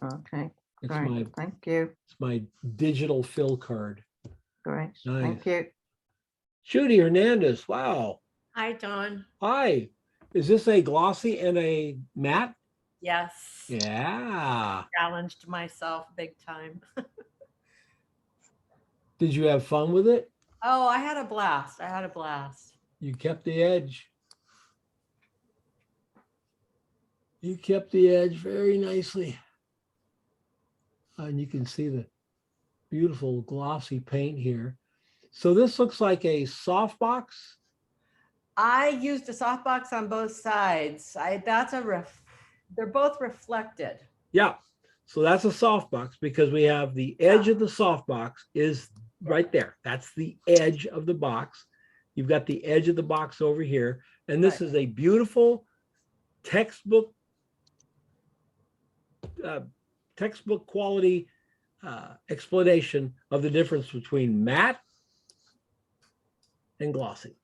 Okay. It's Great. Thank you. It's my digital fill card. Great. Nice. Thank you. Judy Hernandez. Wow. Hi, Dawn. Hi. Is this a glossy and a matte? Yes. Yeah. Challenged myself big time. Did you have fun with it? Oh, I had a blast. I had a blast. You kept the edge. You kept the edge very nicely. And you can see the beautiful glossy paint here. So this looks like a softbox. I used a softbox on both sides. They're both reflected. Yeah. So that's a softbox because we have the edge of the softbox is right there. That's the edge of the box. You've got the edge of the box over here. And this is a beautiful textbook quality explanation of the difference between matte and glossy.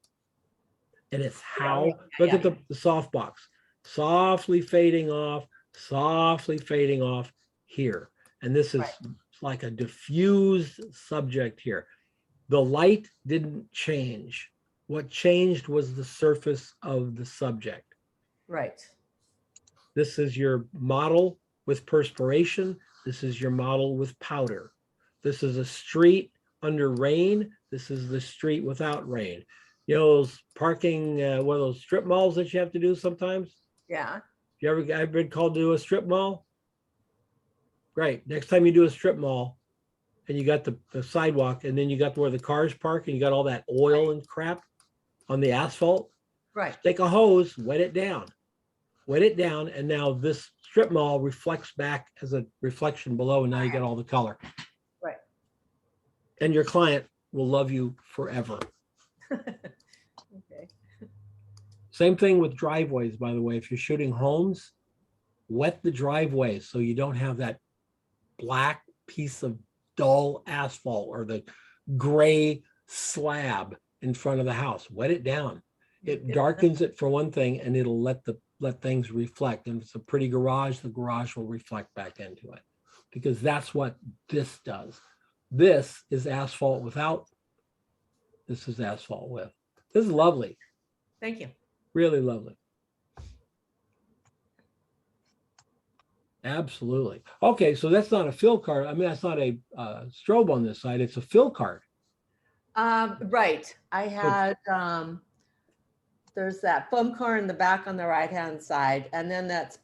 And it's how, look at the softbox, softly fading off here. And this is like a diffused subject here. The light didn't change. What changed was the surface of the subject. Right. This is your model with perspiration. This is your model with powder. This is a street under rain. This is the street without rain. You know, those parking, one of those strip malls that you have to do sometimes? Yeah. You ever been called to do a strip mall? Great. Next time you do a strip mall and you got the sidewalk and then you got where the cars park and you got all that oil and crap on the asphalt. Right. Take a hose, wet it down, and now this strip mall reflects back as a reflection below, and now you got all the color. Right. And your client will love you forever. Okay. Same thing with driveways, by the way. If you're shooting homes, wet the driveways so you don't have that black piece of dull asphalt or the gray slab in front of the house. Wet it down. It darkens it for one thing, and it'll let things reflect. And if it's a pretty garage, the garage will reflect back into it, because that's what this does. This is asphalt without. This is asphalt with. This is lovely. Thank you. Really lovely. Absolutely. Okay, so that's not a fill card. I mean, that's not a strobe on this side. It's a fill card. Right. I had, there's that foam core in the back on the right-hand side. And then that's,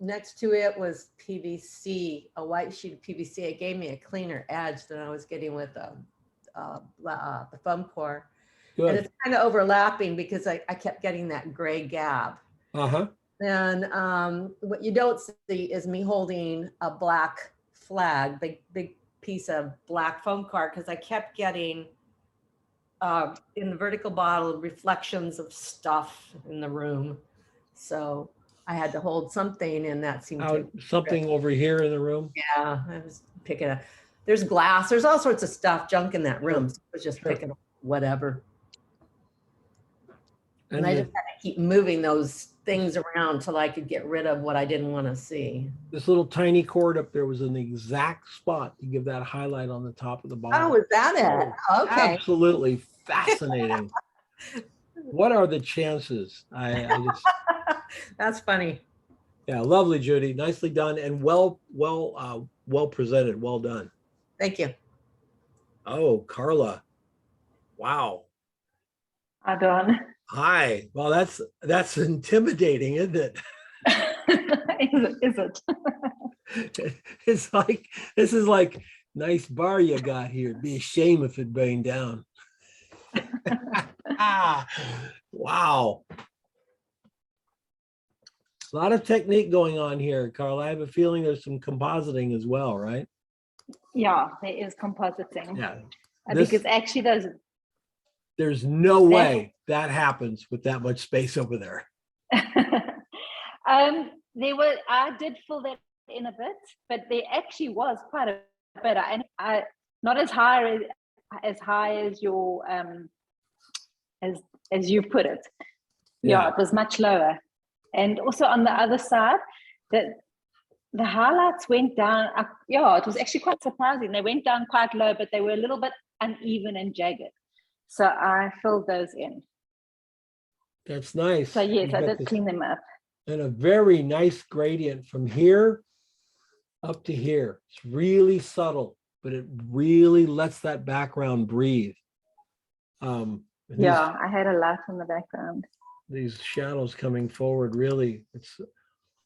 next to it was PVC, a white sheet of PVC. It gave me a cleaner edge than I was getting with the foam core. Good. And it's kind of overlapping because I kept getting that gray gap. Uh-huh. And what you don't see is me holding a black flag, big piece of black foam core, because I kept getting in the vertical bottle reflections of stuff in the room. So I had to hold something, and that seemed to something over here in the room. Yeah, I was picking up. There's glass. There's all sorts of stuff, junk in that room. So I was just picking up whatever. And I just had to keep moving those things around till I could get rid of what I didn't want to see. This little tiny cord up there was in the exact spot to give that highlight on the top of the bottle. Oh, was that it? Okay. Absolutely fascinating. What are the chances? I just. That's funny. Yeah, lovely, Judy. Nicely done and well presented. Well done. Thank you. Oh, Carla. Wow. Hi, Don. Hi. Well, that's intimidating, isn't it? Is it? It's like, this is like, nice bar you got here. It'd be a shame if it burned down. Wow. A lot of technique going on here, Carla. I have a feeling there's some compositing as well, right? Yeah, there is compositing. Yeah. Because actually there's no way that happens with that much space over there. I did fill that in a bit, but there actually was quite a bit, and not as high as your as you put it. Yeah, it was much lower. And also on the other side, that the highlights went down. Yeah, it was actually quite surprising. They went down quite low, but they were a little bit uneven and jagged. So I filled those in. That's nice. So yes, I did clean them up. And a very nice gradient from here up to here. It's really subtle, but it really lets that background breathe. Yeah, I had a light in the background. These shadows coming forward, really, it's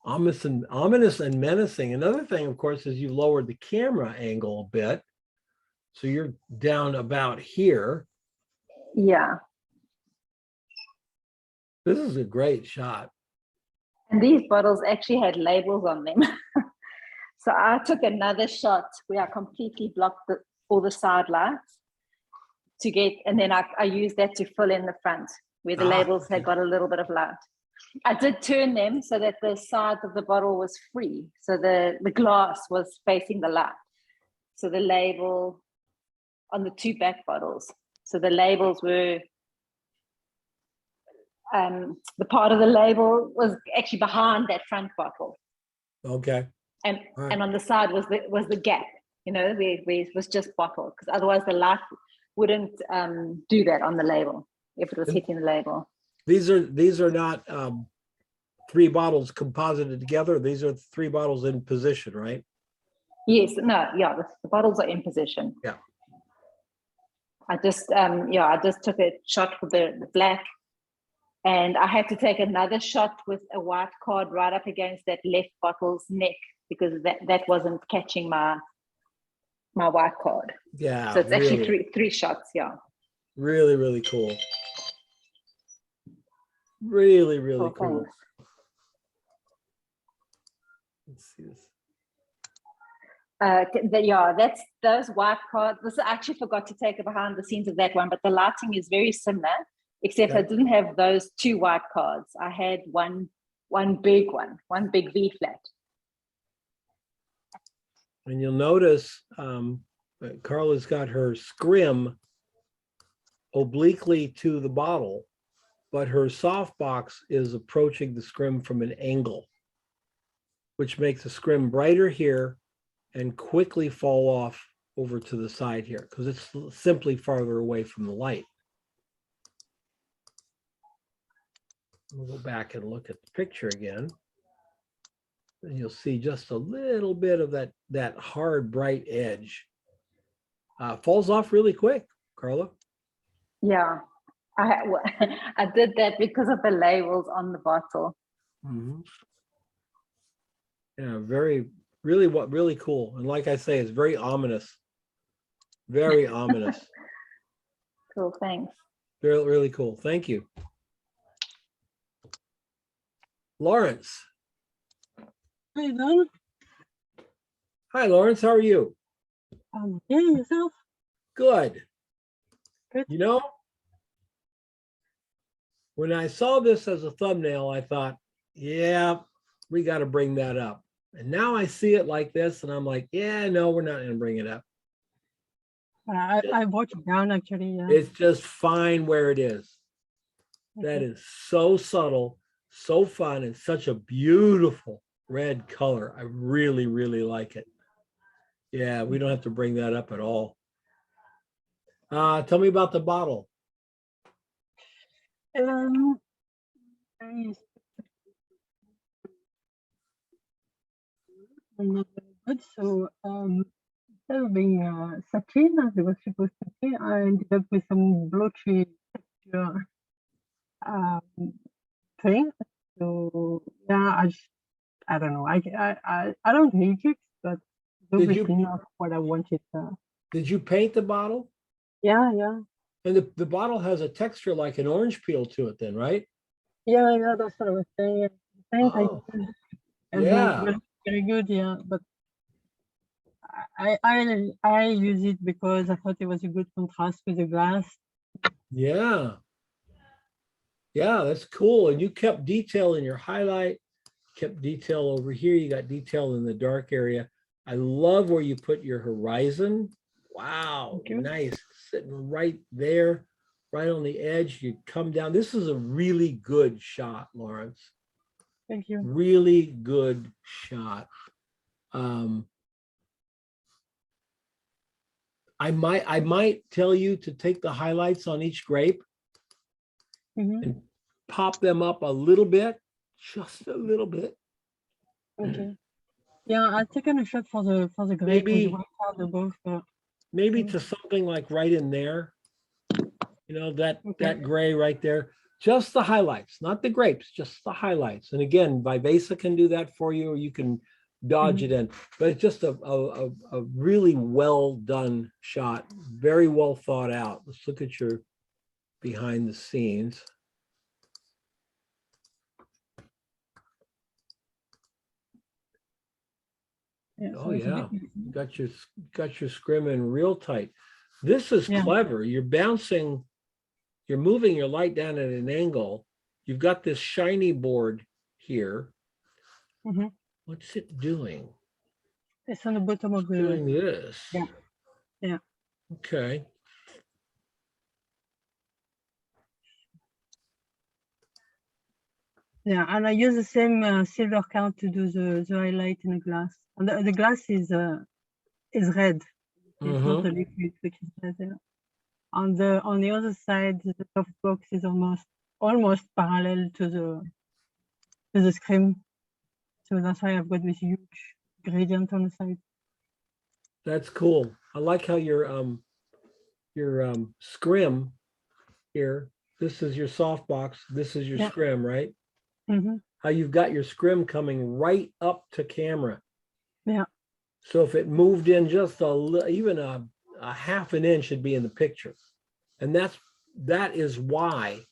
Ominous and menacing. Another thing, of course, is you lowered the camera angle a bit. So you're down about here. Yeah. This is a great shot. And these bottles actually had labels on them. So I took another shot where I completely blocked all the side lights to get, and then I used that to fill in the front where the labels had got a little bit of light. I did turn them so that the side of the bottle was free. So the glass was facing the light. So the label on the two back bottles. So the labels were, the part of the label was actually behind that front bottle. Okay. And on the side was the gap, you know, where it was just bottle, because otherwise the light wouldn't do that on the label if it was hitting the label. These are not three bottles composited together. These are three bottles in position, right? Yes, no, yeah, the bottles are in position. Yeah. I just took a shot with the black, and I had to take another shot with a white card right up against that left bottle's neck because that wasn't catching my white card. Yeah. So it's actually three shots. Yeah. Really, really cool. Really, really cool. Thanks. Let's see this. That's those white cards. I actually forgot to take a behind the scenes of that one, but the lighting is very similar, except I didn't have those two white cards. I had one big V flat. And you'll notice Carla's got her scrim obliquely to the bottle, but her softbox is approaching the scrim from an angle, which makes the scrim brighter here and quickly fall off over to the side here because it's simply farther away from the light. We'll go back and look at the picture again. And you'll see just a little bit of that hard, bright edge. Falls off really quick, Carla. Yeah, I did that because of the labels on the bottle. Mm-hmm. Yeah, really cool. And like I say, it's very ominous. Very ominous. Cool, thanks. Really cool. Thank you. Lawrence. Hi, Don. Hi, Lawrence. How are you? Yeah, yourself? Good. Good. You know, when I saw this as a thumbnail, I thought, yeah, we got to bring that up. And now I see it like this, and I'm like, yeah, no, we're not going to bring it up. I watched it down, actually. Yeah. It's just fine where it is. That is so subtle, so fun, and such a beautiful red color. I really, really like it. Yeah, we don't have to bring that up at all. Tell me about the bottle. Not very good. So instead of being satin as it was supposed to be, I ended up with some blotchy texture thing. So yeah, I don't know. I don't hate it, but it's not what I wanted. Did you paint the bottle? Yeah, yeah. And the bottle has a texture like an orange peel to it then, right? Yeah, that's what I was saying. Oh, Yeah. Very good, yeah. But I use it because I thought it was a good contrast with the glass. Yeah. Yeah, that's cool. And you kept detail in your highlight, kept detail over here. You got detail in the dark area. I love where you put your horizon. Wow, nice. Sitting right there, right on the edge. You come down. This is a really good shot, Lawrence. Thank you. Really good shot. I might tell you to take the highlights on each grape and pop them up a little bit, just a little bit. Okay. Yeah, I've taken a shot for the grape with the white part above. Maybe to something like right in there. You know, that gray right there. Just the highlights, not the grapes, just the highlights. And again, Vivesa can do that for you, or you can dodge it in. But it's just a really well done shot, very well thought out. Let's look at your behind the scenes. Yeah, Oh so it's a yeah, bit- got your scrim in real tight. This is Yeah. clever. You're bouncing, you're moving your light down at an angle. You've got this shiny board here. Mhm. What's it doing? It's on the bottom of the. Doing this. Yeah. Yeah. Okay. Yeah, and I use the same silver count to do the highlight in the glass. And the glass is red. It's not a liquid, which is red. Yeah. On the other side, the soft box is almost parallel to the scrim. So that's why I've got this huge gradient on the side. That's cool. I like how your scrim here. This is your soft box. This is your Yeah. scrim, right? Mm-hmm. How you've got your scrim coming right up to camera. Yeah. So if it moved in just even a half an inch, it'd be in the picture. And that is why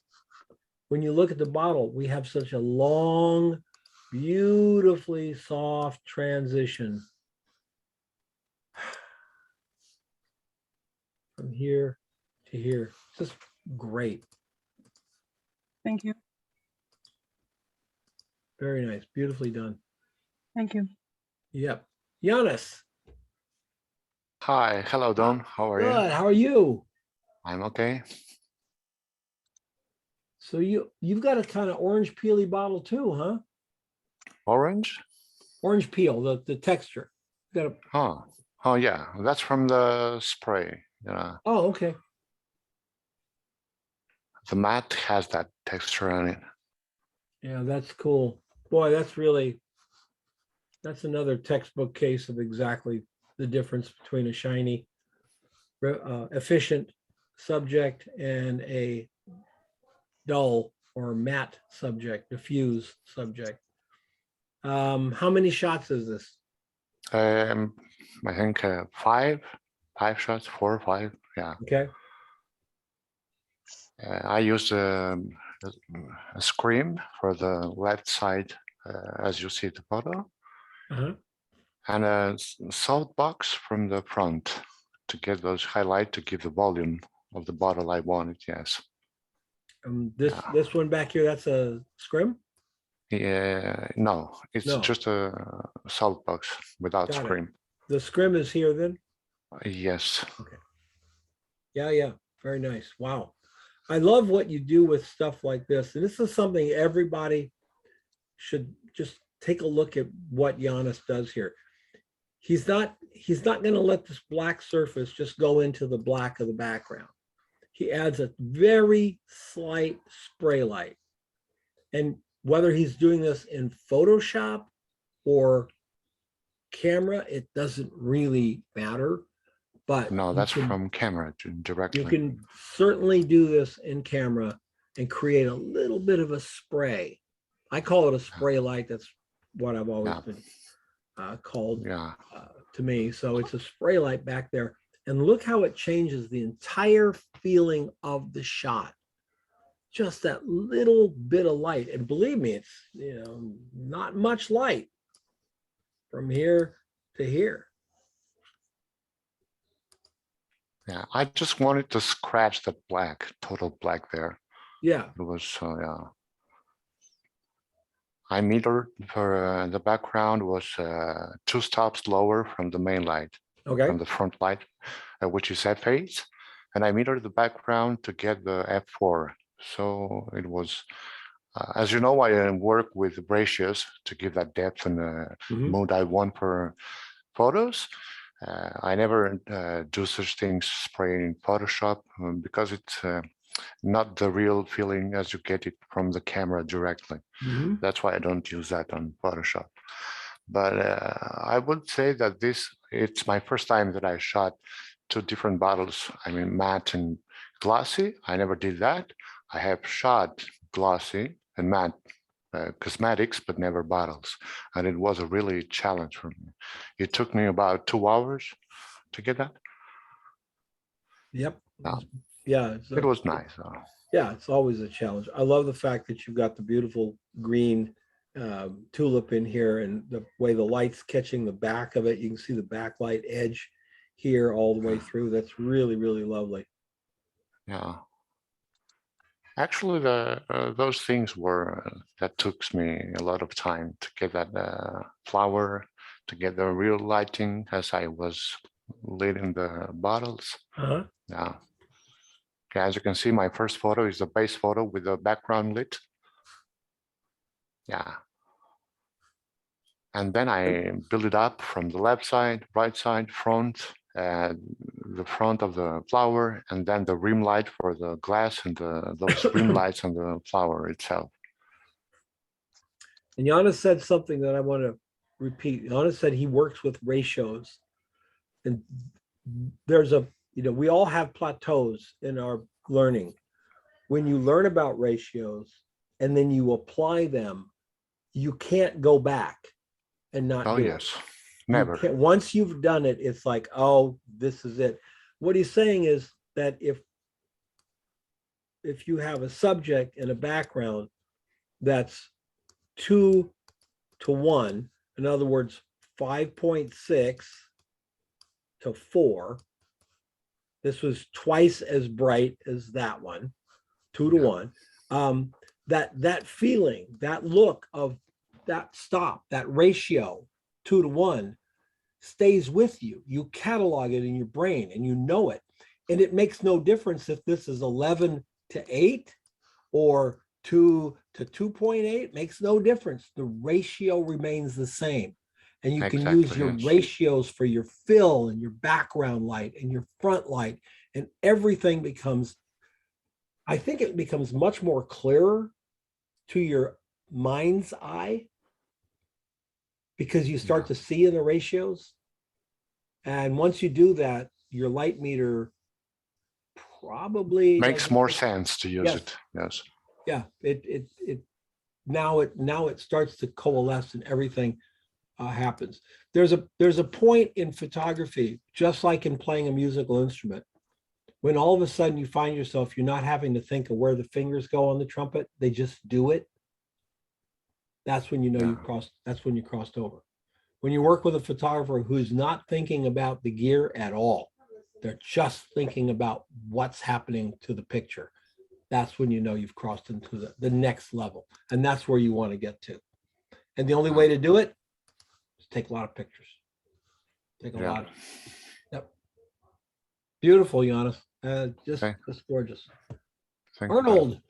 when you look at the bottle, we have such a long, beautifully soft transition from here to here. Just great. Thank you. Very nice. Beautifully done. Thank you. Yep. Jonas. Hi, hello Don, how are you? Good. How are you? I'm okay. So you've got a kind of orange peely bottle too, huh? Orange? Orange peel, the texture. Got a, Oh yeah, that's from the spray. oh, okay. The matte has that texture on it. Yeah, that's cool. Boy, that's another textbook case of exactly the difference between a shiny, efficient subject and a dull or matte subject, diffuse subject. How many shots is this? I think five shots, 4 or 5. Yeah. Okay. I used a screen for the left side, as you see the photo, and a soft box from the front to get those highlight to give the volume of the bottle I wanted. Yes. This one back here, that's a scrim? Yeah, no, it's No. just a salt box without Got it. screen. The scrim is here then? Yes. Okay. Yeah. Very nice. Wow. I love what you do with stuff like this. And this is something everybody should just take a look at what Jonas does here. He's not going to let this black surface just go into the black of the background. He adds a very slight spray light. And whether he's doing this in Photoshop or camera, it doesn't really matter. But no, that's from camera directly. You can certainly do this in camera and create a little bit of a spray. I call it a spray light. That's what I've always been called to me. So it's a spray light back there. And look how it changes the entire feeling of the shot. Just that little bit of light. And believe me, it's not much light from here to here. Yeah, I just wanted to scratch that black, total black there. Yeah. It was, yeah. I metered for the background was 2 stops lower from the main light, from the front light, which is F8. And I metered the background to get the F4. So it was, as you know, I work with ratios to give that depth and mode I want for photos. I never do such things spraying in Photoshop because it's not the real feeling as you get it from the camera directly. That's why I don't use that on Photoshop. But I would say that it's my first time that I shot 2 different bottles. I mean, matte and glossy. I never did that. I have shot glossy and matte cosmetics, but never bottles. And it was a really challenge for me. It took me about 2 hours to get that. Yep. Um, Yeah. it was nice. Yeah, it's always a challenge. I love the fact that you've got the beautiful green tulip in here and the way the light's catching the back of it. You can see the backlight edge here all the way through. That's really, really lovely. Yeah. Actually, those things were that took me a lot of time to get that flower, to get the real lighting as I was lighting the bottles. Uh-huh. Yeah. Okay, as you can see, my first photo is the base photo with the background lit. Yeah. And then I build it up from the left side, right side, front, the front of the flower, and then the rim light for the glass and those rim lights on the flower itself. And Jonas said something that I want to repeat. Jonas said he works with ratios. And there's we all have plateaus in our learning. When you learn about ratios and then you apply them, you can't go back and not do yes. it. Never. Once you've done it, it's like, oh, this is it. What he's saying is that if you have a subject and a background that's 2 to 1, in other words, 5.6 to 4, this was twice as bright as that one, 2 to 1. That feeling, that look of that stop, that ratio 2 to 1 stays with you. You catalog it in your brain and you know it. And it makes no difference if this is 11 to 8 or 2 to 2.8, makes no difference. The ratio remains the same. And you can use your ratios for your fill and your background light and your front light, and everything becomes, I think it becomes much more clearer to your mind's eye because you start to see in the ratios. And once you do that, your light meter probably makes more sense to use it. Yes. Yeah. Now it starts to coalesce and everything happens. There's a point in photography, just like in playing a musical instrument, when all of a sudden you find yourself, you're not having to think of where the fingers go on the trumpet. They just do it. That's when you know you crossed. That's when you crossed over. When you work with a photographer who's not thinking about the gear at all, they're just thinking about what's happening to the picture. That's when you know you've crossed into the next level. And that's where you want to get to. And the only way to do it is take a lot of pictures. Take a lot. Yep. Beautiful, Jonas. Just gorgeous. Arnold.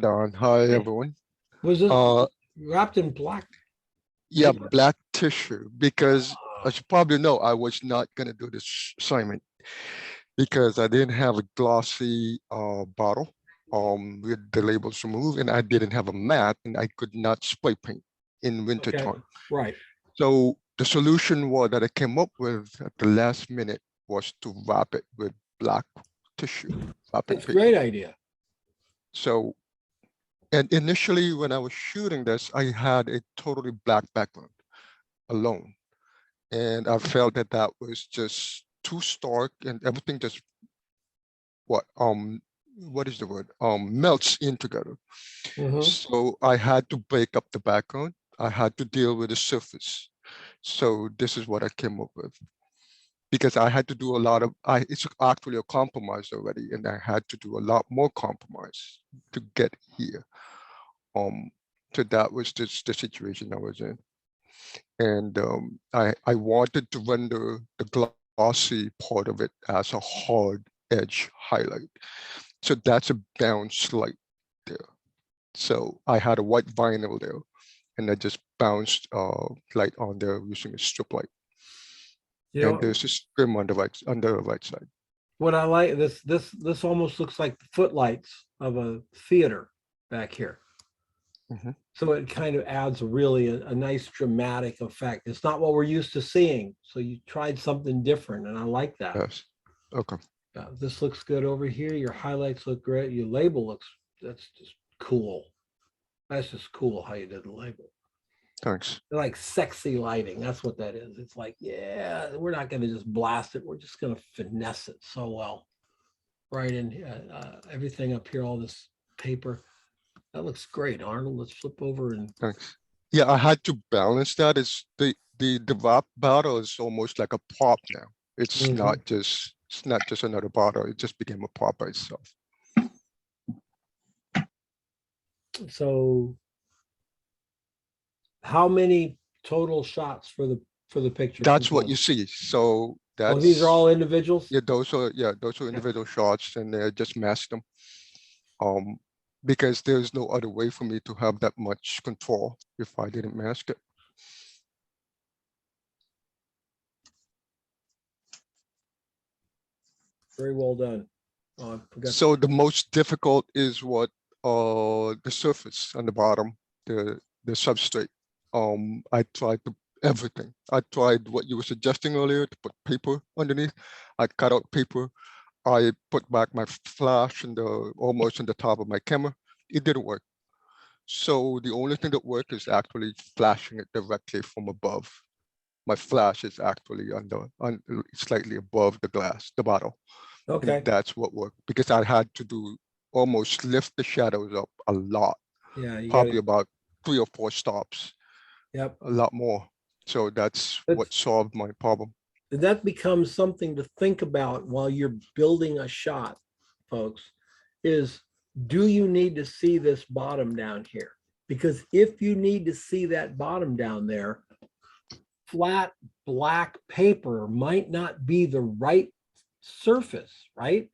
Hi, everyone. Was this wrapped in black? Yeah, black tissue, because as you probably know, I was not going to do this assignment because I didn't have a glossy bottle with the labels removed, and I didn't have a mat, and I could not spray paint in winter time. Right. So the solution that I came up with at the last minute was to wrap it with black tissue. That's a great idea. So, and initially when I was shooting this, I had a totally black background alone. And I felt that was just too stark and everything just, what is the word? Melts in together. So I had to break up the background. I had to deal with the surface. So this is what I came up with. Because I had to do a lot of, it's actually a compromise already, and I had to do a lot more compromise to get here. So that was just the situation I was in. And I wanted to render the glossy part of it as a hard edge highlight. So that's a bounce light there. So I had a white vinyl there, and I just bounced light on there using a strip light. And there's a trim on the right side. What I like, this almost looks like the footlights of a theater back here. So it kind of adds really a nice dramatic effect. It's not what we're used to seeing. So you tried something different, and I like that. Yes. Okay. This looks good over here. Your highlights look great. Your label looks, that's just cool. That's just cool how you did the label. Thanks. Like sexy lighting. That's what that is. It's like, yeah, we're not going to just blast it. We're just going to finesse it so well. Right in here, everything up here, all this paper. That looks great, Arnold. Let's flip over and. Thanks. Yeah, I had to balance that. It's the bottle is almost like a pop now. It's not just another bottle. It just became a pop by itself. So how many total shots for the picture? That's what you see. So that's, these are all individuals? Yeah, those are individual shots, and I just masked them. Because there's no other way for me to have that much control if I didn't mask it. Very well done. So the most difficult is what the surface on the bottom, the substrate. I tried everything. I tried what you were suggesting earlier, to put paper underneath. I cut out paper. I put back my flash almost in the top of my camera. It didn't work. So the only thing that worked is actually flashing it directly from above. My flash is actually slightly above the glass, the bottle. Okay. And that's what worked, because I had to almost lift the shadows up a lot. Yeah. Probably about 3 or 4 stops. Yep. A lot more. So that's what solved my problem. That becomes something to think about while you're building a shot, folks, is do you need to see this bottom down here? Because if you need to see that bottom down there, flat black paper might not be the right surface, right?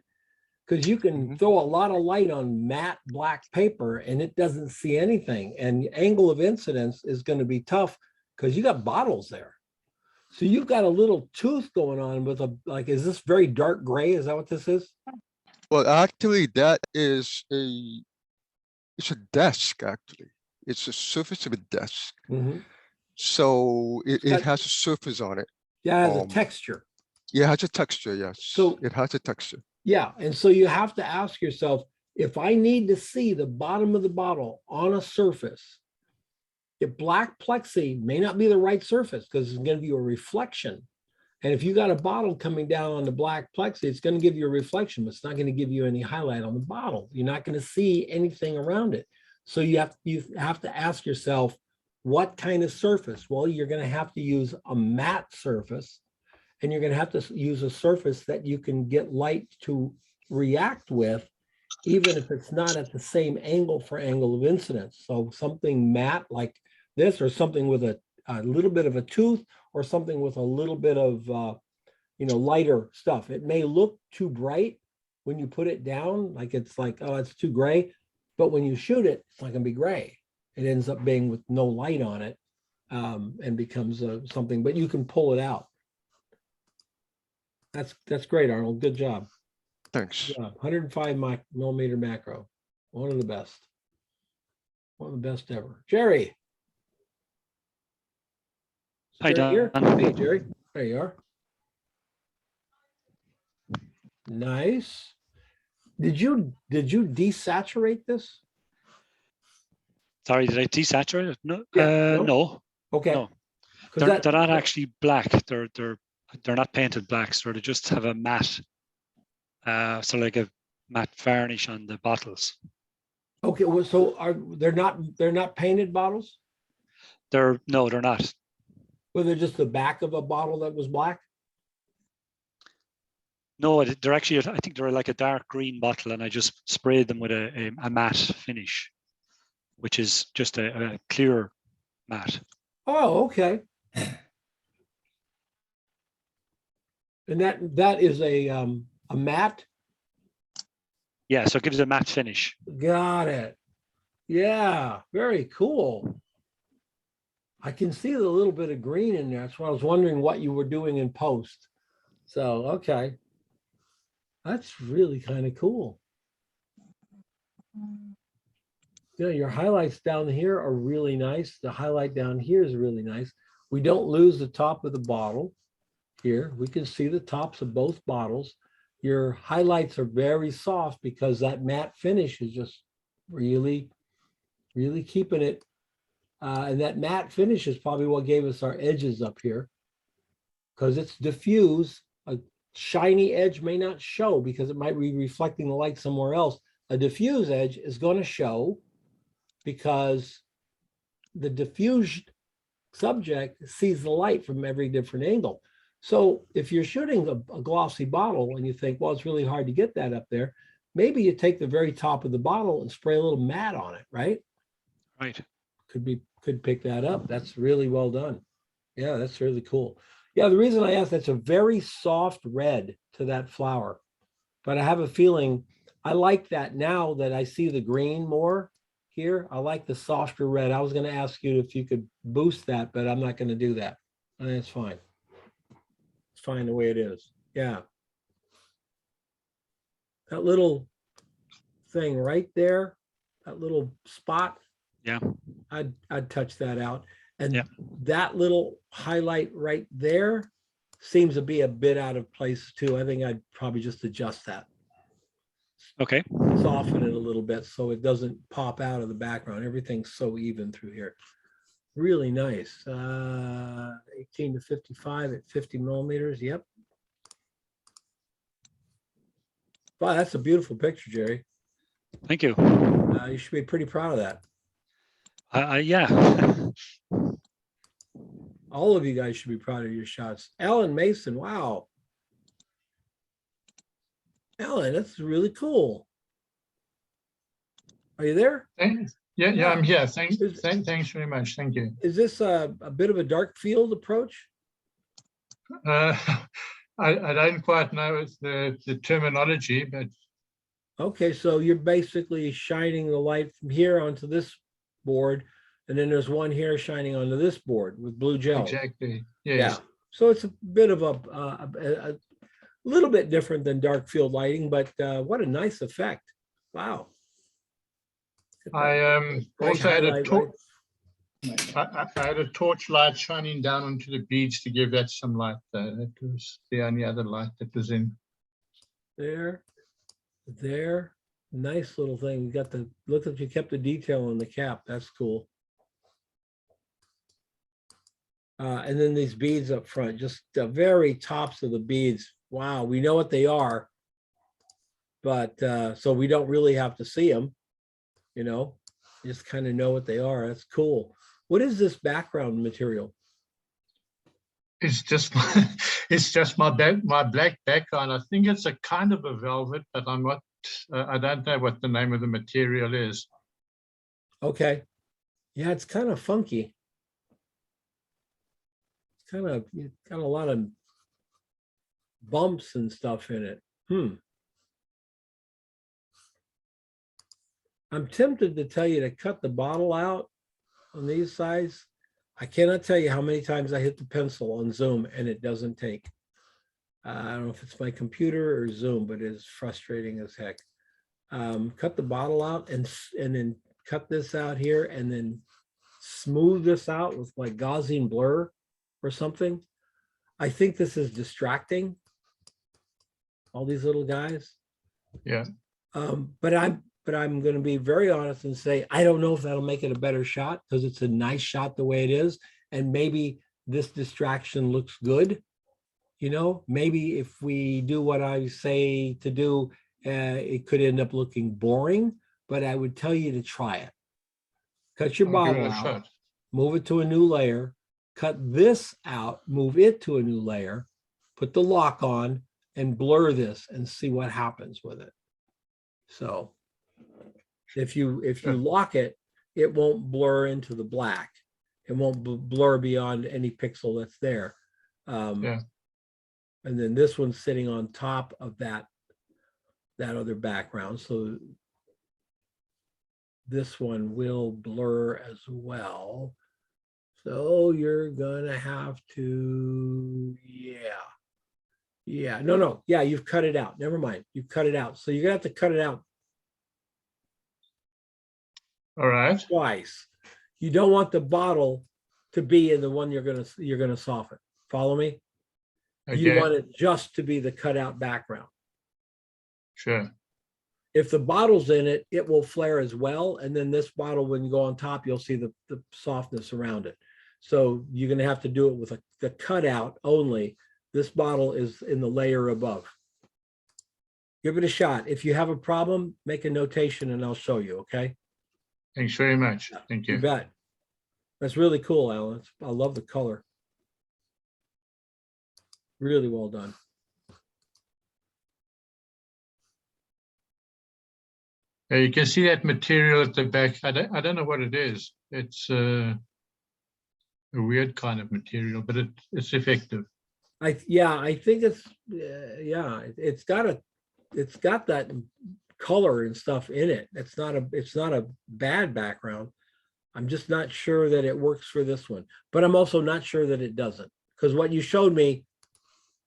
Because you can throw a lot of light on matte black paper and it doesn't see anything. And the angle of incidence is going to be tough because you got bottles there. So you've got a little tooth going on with is this very dark gray? Is that what this is? Well, actually, that is it's a desk, actually. It's a surface of a desk. So it has a surface on it. Yeah, it has a texture. Yeah, it has a texture, yes. So it has a texture. Yeah, and so you have to ask yourself, if I need to see the bottom of the bottle on a surface, if black plexi may not be the right surface because it's going to give you a reflection. And if you got a bottle coming down on the black plexi, it's going to give you a reflection, but it's not going to give you any highlight on the bottle. You're not going to see anything around it. So you have to ask yourself, what kind of surface? Well, you're going to have to use a matte surface, and you're going to have to use a surface that you can get light to react with, even if it's not at the same angle for angle of incidence. So something matte like this, or something with a little bit of a tooth, or something with a little bit of lighter stuff. It may look too bright when you put it down, like it's like, oh, it's too gray. But when you shoot it, it's not going to be gray. It ends up being with no light on it, and becomes something, but you can pull it out. That's great, Arnold. Good job. Thanks. Yeah, 105 millimeter macro. One of the best. One of the best ever. Jerry. Hi, Jerry Dan. here? Hey, Jerry. There you are. Nice. Did you desaturate this? Sorry, did I desaturate it? No. Yeah, no. Okay. No. They're not actually black. They're not painted blacks. They just have a matte, so like a matte varnish on the bottles. Okay. Well, so they're not painted bottles? They're not. Well, they're just the back of a bottle that was black? No, they're actually, I think they're like a dark green bottle, and I just sprayed them with a matte finish, which is just a clear matte. Oh, okay. And that is a matte? Yeah, so it gives a matte finish. Got it. Yeah, very cool. I can see the little bit of green in there. That's why I was wondering what you were doing in post. So, okay. That's really kind of cool. Yeah, your highlights down here are really nice. The highlight down here is really nice. We don't lose the top of the bottle here. We can see the tops of both bottles. your highlights are very soft because that matte finish is just really, really keeping it. And that matte finish is probably what gave us our edges up here, because it's diffuse. A shiny edge may not show because it might be reflecting the light somewhere else. A diffuse edge is going to show because the diffused subject sees the light from every different angle. So if you're shooting a glossy bottle and you think, well, it's really hard to get that up there, maybe you take the very top of the bottle and spray a little matte on it, right? Right. Could pick that up. That's really well done. Yeah, that's really cool. Yeah, the reason I asked, that's a very soft red to that flower, but I have a feeling I like that now that I see the green more here. I like the softer red. I was going to ask you if you could boost that, but I'm not going to do that. That's fine. It's fine the way it is. Yeah. That little thing right there, that little spot. Yeah. I'd touch that out. And that little highlight right there seems to be a bit out of place too. I think I'd probably just adjust that. Okay. Soften it a little bit so it doesn't pop out of the background. Everything's so even through here. Really nice. 18 to 55 at 50 millimeters. Yep. Wow, that's a beautiful picture, Jerry. Thank you. You should be pretty proud of that. Yeah. All of you guys should be proud of your shots. Ellen Mason, wow. Ellen, that's really cool. Are you there? Yeah, I'm here. Thanks very much. Thank you. Is this a bit of a dark field approach? I don't quite know the terminology, but okay, so you're basically shining the light from here onto this board, and then there's one here shining onto this board with blue gel. exactly. Yes. Yeah. So it's a bit of a little bit different than dark field lighting, but what a nice effect. Wow. I also had a torch. I had a torch light shining down onto the beads to give that some light. That was the only other light that was in. There. Nice little thing. You got the look that you kept the detail on the cap. That's cool. And then these beads up front, just the very tops of the beads. Wow, we know what they are, but so we don't really have to see them, you know, just kind of know what they are. That's cool. What is this background material? It's just my black background. I think it's a kind of a velvet, but I'm not. I don't know what the name of the material is. Okay, yeah, it's kind of funky. It's kind of got a lot of bumps and stuff in it. I'm tempted to tell you to cut the bottle out on these sides. I cannot tell you how many times I hit the pencil on Zoom and it doesn't take. I don't know if it's my computer or Zoom, but it's frustrating as heck. Cut the bottle out and then cut this out here and then smooth this out with like Gaussian blur or something. I think this is distracting. All these little guys. Yeah. But I'm going to be very honest and say, I don't know if that'll make it a better shot because it's a nice shot the way it is. And maybe this distraction looks good. You know, maybe if we do what I say to do, it could end up looking boring, but I would tell you to try it. Cut your bottle out, move it to a new layer, cut this out, move it to a new layer, put the lock on and blur this and see what happens with it. So if you lock it, it won't blur into the black. It won't blur beyond any pixel that's there. And then this one's sitting on top of that other background. So this one will blur as well. So you're gonna have to, yeah, you've cut it out. Never mind, you've cut it out. So you're gonna have to cut it out. All right. Twice. You don't want the bottle to be in the one you're gonna soften. Follow me? Okay. You want it just to be the cutout background. Sure. If the bottle's in it, it will flare as well. And then this bottle, when you go on top, you'll see the softness around it. So you're going to have to do it with the cutout only. This bottle is in the layer above. Give it a shot. If you have a problem, make a notation and I'll show you, okay? Thanks very much. Thank You you. bet. That's really cool, Alan. I love the color. Really well done. You can see that material at the back. I don't know what it is. It's a weird kind of material, but it's effective. I think it's it's got that color and stuff in it. It's not a bad background. I'm just not sure that it works for this one, but I'm also not sure that it doesn't, because what you showed me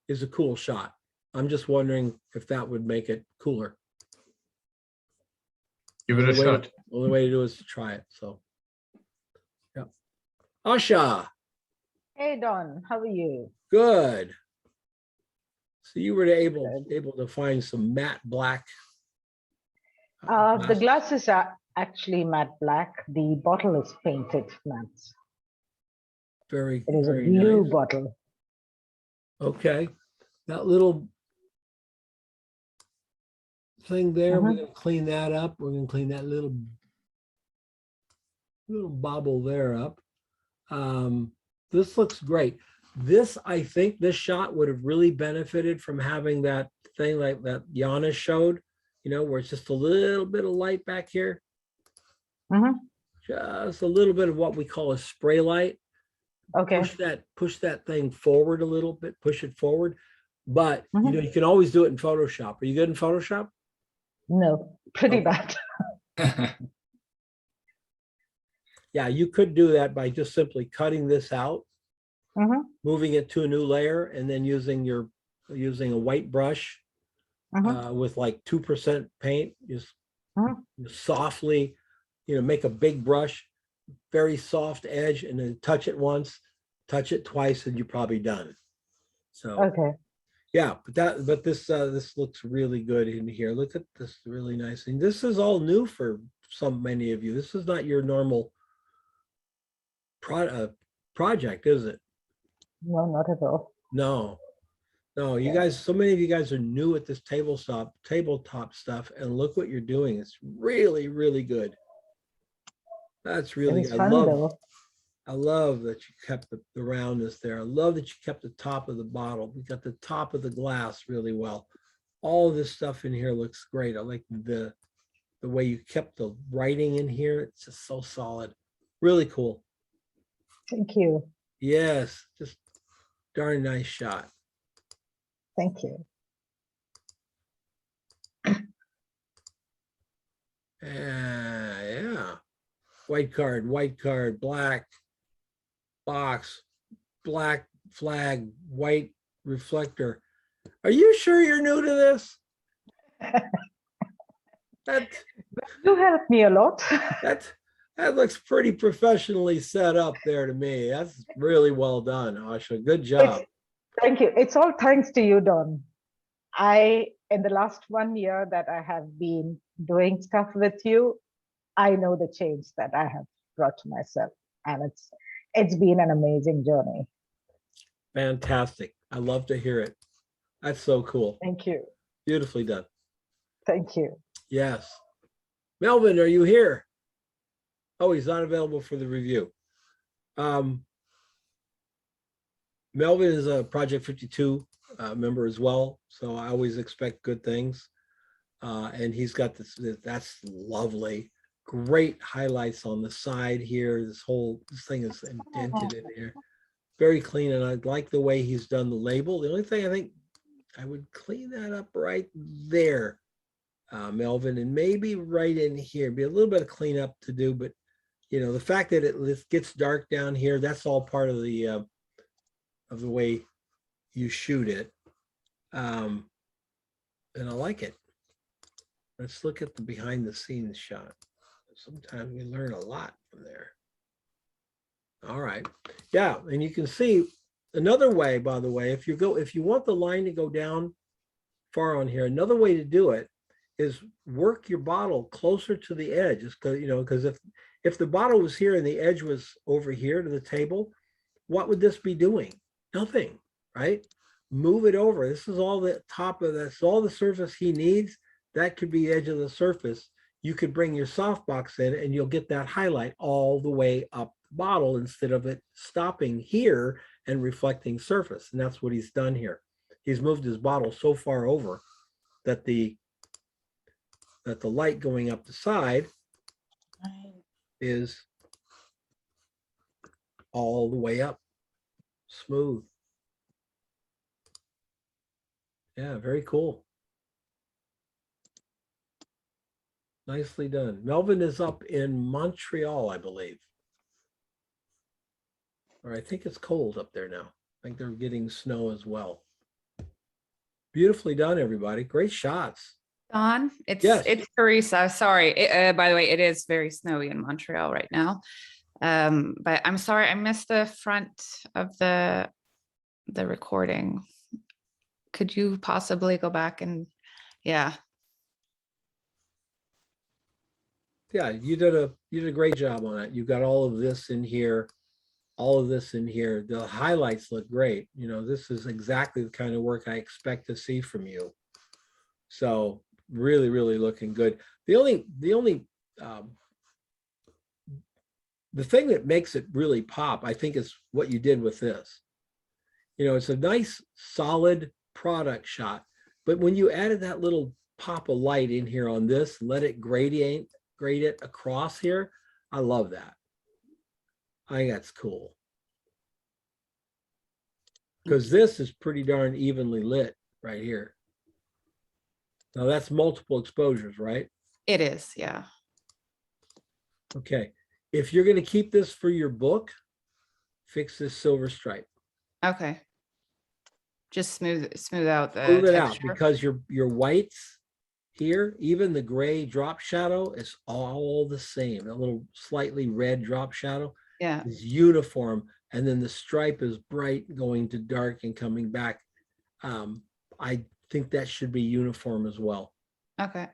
is a cool shot. I'm just wondering if that would make it cooler. Give it a shot. Only way to do it is to try it. So, yeah. Asha. Hey, Don, how are you? Good. So you were able to find some matte black. The glasses are actually matte black. The bottle is painted matte. Very, it is very a blue nice. bottle. Okay. That little thing there, we're going to clean that up. We're going to clean that little bobble there up. This looks great. I think this shot would have really benefited from having that thing like that Jonas showed, where it's just a little bit of light back here. Just a little bit of what we call a spray light. Okay. Push that thing forward a little bit, push it forward. But you can always do it in Photoshop. Are you good in Photoshop? No, pretty bad. Yeah, you could do that by just simply cutting this out, moving it to a new layer, and then using a white brush with like 2% paint. Just softly, make a big brush, very soft edge, and then touch it once, touch it twice, and you're probably done. So okay. Yeah, but this looks really good in here. Look at this, really nice thing. This is all new for many of you. This is not your normal project, is it? No, not at all. No, you guys, so many of you guys are new at this tabletop stuff, and look what you're doing. It's really, really good. That's really good. I love that you kept the roundness there. I love that you kept the top of the bottle. We got the top of the glass really well. All this stuff in here looks great. I like the way you kept the writing in here. It's just so solid. Really cool. Thank you. Yes, just darn nice shot. Thank you. Yeah. White card, black box, black flag, white reflector. Are you sure you're new to this? You helped me a lot. That looks pretty professionally set up there to me. That's really well done, Asha. Good job. Thank you. It's all thanks to you, Don. In the last 1 year that I have been doing stuff with you, I know the change that I have brought to myself, and it's been an amazing journey. Fantastic. I love to hear it. That's so cool. Thank you. Beautifully done. Thank you. Yes. Melvin, are you here? Oh, he's not available for the review. Melvin is a Project 52 member as well, so I always expect good things. And he's got this, that's lovely. Great highlights on the side here. This thing is indented in here. Very clean, and I like the way he's done the label. The only thing I think I would clean that up right there, Melvin, and maybe right in here. Be a little bit of cleanup to do, but the fact that it gets dark down here, that's all part of the way you shoot it. And I like it. Let's look at the behind the scenes shot. Sometimes we learn a lot from there. All right. Yeah, and you can see another way, by the way, if you want the line to go down far on here, another way to do it is work your bottle closer to the edge. Because if the bottle was here and the edge was over here to the table, what would this be doing? Nothing, right? Move it over. This is all the top of that's all the surface he needs. That could be the edge of the surface. You could bring your softbox in and you'll get that highlight all the way up the bottle instead of it stopping here and reflecting surface. And that's what he's done here. He's moved his bottle so far over that the light going up the side is all the way up. Smooth. Yeah, very cool. Nicely done. Melvin is up in Montreal, I believe. Or I think it's cold up there now. I think they're getting snow as well. Beautifully done, everybody. Great shots. Don, it's Yes. it's Theresa. Sorry. By the way, it is very snowy in Montreal right now. But I'm sorry, I missed the front of the recording. Could you possibly go back and yeah. Yeah, you did a great job on it. You got all of this in here, all of this in here. The highlights look great. You know, this is exactly the kind of work I expect to see from you. So really, really looking good. The thing that makes it really pop, I think, is what you did with this. You know, it's a nice, solid product shot, but when you added that little pop of light in here on this, let it grade it across here, I love that. I think that's cool. Because this is pretty darn evenly lit right here. Now that's multiple exposures, right? It is, yeah. Okay. If you're going to keep this for your book, fix this silver stripe. Okay. Just smooth out the Smooth it out texture. because your whites here, even the gray drop shadow is all the same. A little slightly red drop shadow Yeah. is uniform. And then the stripe is bright going to dark and coming back. I think that should be uniform as well. Okay.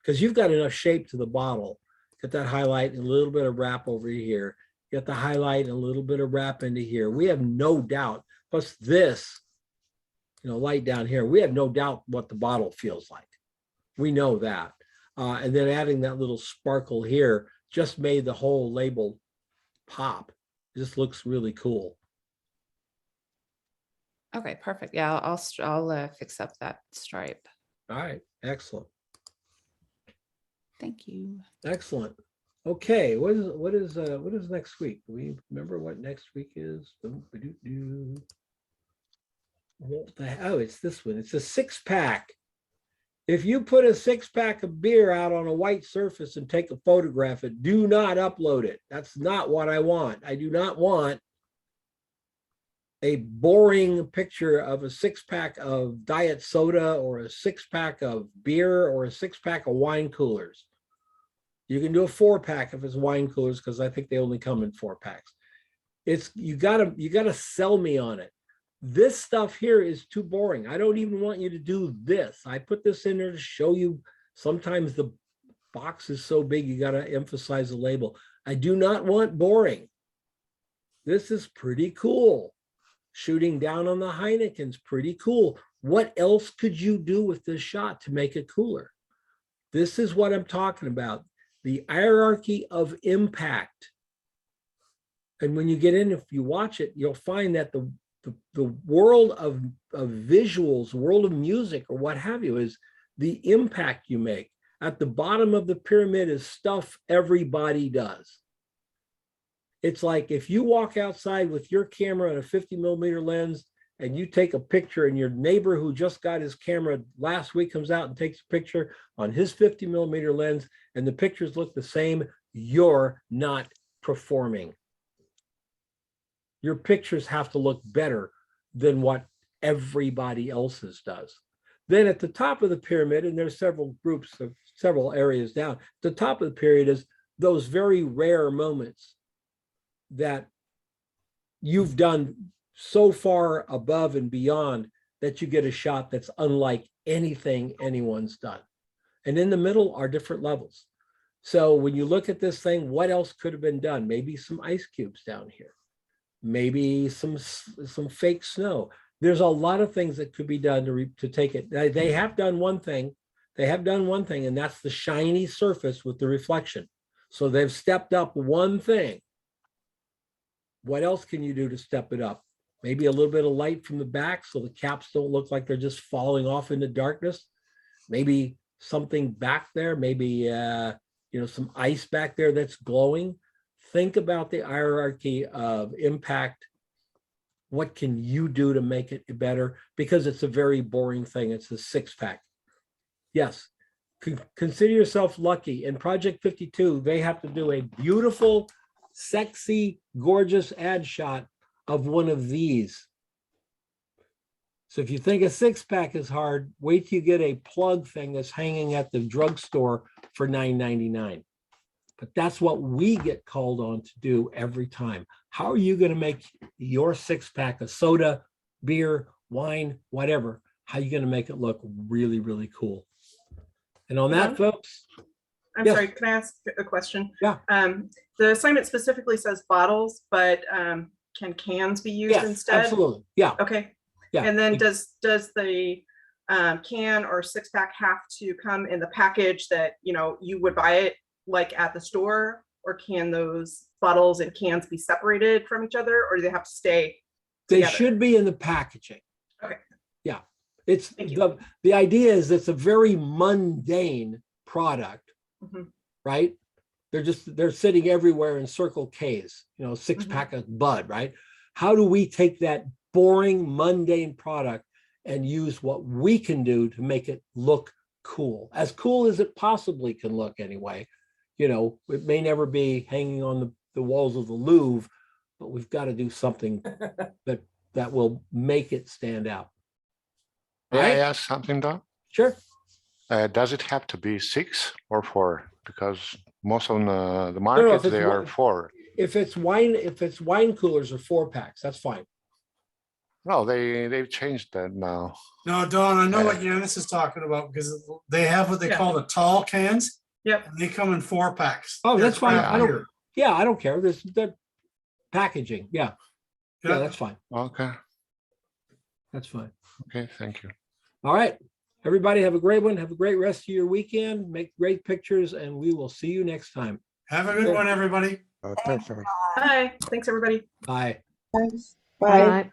Because you've got enough shape to the bottle. Get that highlight and a little bit of wrap over here. Get the highlight and a little bit of wrap into here. We have no doubt. Plus this, light down here, we have no doubt what the bottle feels like. We know that. And then adding that little sparkle here just made the whole label pop. This looks really cool. Okay, perfect. Yeah, I'll fix up that stripe. All right, excellent. Thank you. Excellent. Okay, what is next week? Do we remember what next week is? Oh, it's this one. It's a 6-pack. If you put a 6-pack of beer out on a white surface and take a photograph, do not upload it. That's not what I want. I do not want a boring picture of a 6-pack of diet soda or a 6-pack of beer or a 6-pack of wine coolers. You can do a 4-pack if it's wine coolers because I think they only come in 4-packs. You gotta sell me on it. This stuff here is too boring. I don't even want you to do this. I put this in there to show you. Sometimes the box is so big, you got to emphasize the label. I do not want boring. This is pretty cool. Shooting down on the Heineken's pretty cool. What else could you do with this shot to make it cooler? This is what I'm talking about. The hierarchy of impact. And when you get in, if you watch it, you'll find that the world of visuals, world of music or what have you is the impact you make. At the bottom of the pyramid is stuff everybody does. It's like if you walk outside with your camera and a 50mm lens and you take a picture and your neighbor who just got his camera last week comes out and takes a picture on his 50mm lens and the pictures look the same, you're not performing. Your pictures have to look better than what everybody else's does. Then at the top of the pyramid, and there's several groups of several areas down, the top of the pyramid is those very rare moments that you've done so far above and beyond that you get a shot that's unlike anything anyone's done. And in the middle are different levels. So when you look at this thing, what else could have been done? Maybe some ice cubes down here. Maybe some fake snow. There's a lot of things that could be done to take it. They have done one thing. They have done one thing, and that's the shiny surface with the reflection. So they've stepped up one thing. What else can you do to step it up? Maybe a little bit of light from the back so the caps don't look like they're just falling off into darkness. Maybe something back there, maybe some ice back there that's glowing. Think about the hierarchy of impact. What can you do to make it better? Because it's a very boring thing. It's a 6-pack. Yes, consider yourself lucky. In Project 52, they have to do a beautiful, sexy, gorgeous ad shot of one of these. So if you think a 6-pack is hard, wait till you get a plug thing that's hanging at the drugstore for $9.99. But that's what we get called on to do every time. How are you going to make your 6-pack of soda, beer, wine, whatever? How are you going to make it look really, really cool? And on that, folks. I'm yes. sorry, can I ask a question? Yeah. The assignment specifically says bottles, but can cans be used Yes, instead? absolutely. Yeah. Okay. Yeah. And then does the can or 6-pack have to come in the package that you would buy it like at the store, or can those bottles and cans be separated from each other, or do they have to stay together? They should be in the packaging. Okay. Yeah. It's the idea is it's a very mundane product, right? They're sitting everywhere in Circle K's, 6-pack of Bud, right? How do we take that boring, mundane product and use what we can do to make it look cool as it possibly can look anyway? It may never be hanging on the walls of the Louvre, but we've got to do something that will make it stand out. May Right? I ask something, though? Sure. Does it have to be 6 or 4? Because most of the No, markets, if they are 4. If it's wine coolers or 4-packs, that's fine. No, they've changed that now. No, Don, I know what Jonas is talking about, because they have what they call the tall cans. Yep. And they come in 4-packs. Oh, that's fine. craft beer. I don't care. They're packaging. Yeah, that's fine. Okay. That's fine. Okay, thank you. All right. Everybody have a great one. Have a great rest of your weekend. Make great pictures, and we will see you next time. Have a good one, everybody. Thanks, everyone. Bye. Thanks, everybody. Bye. Thanks. Bye.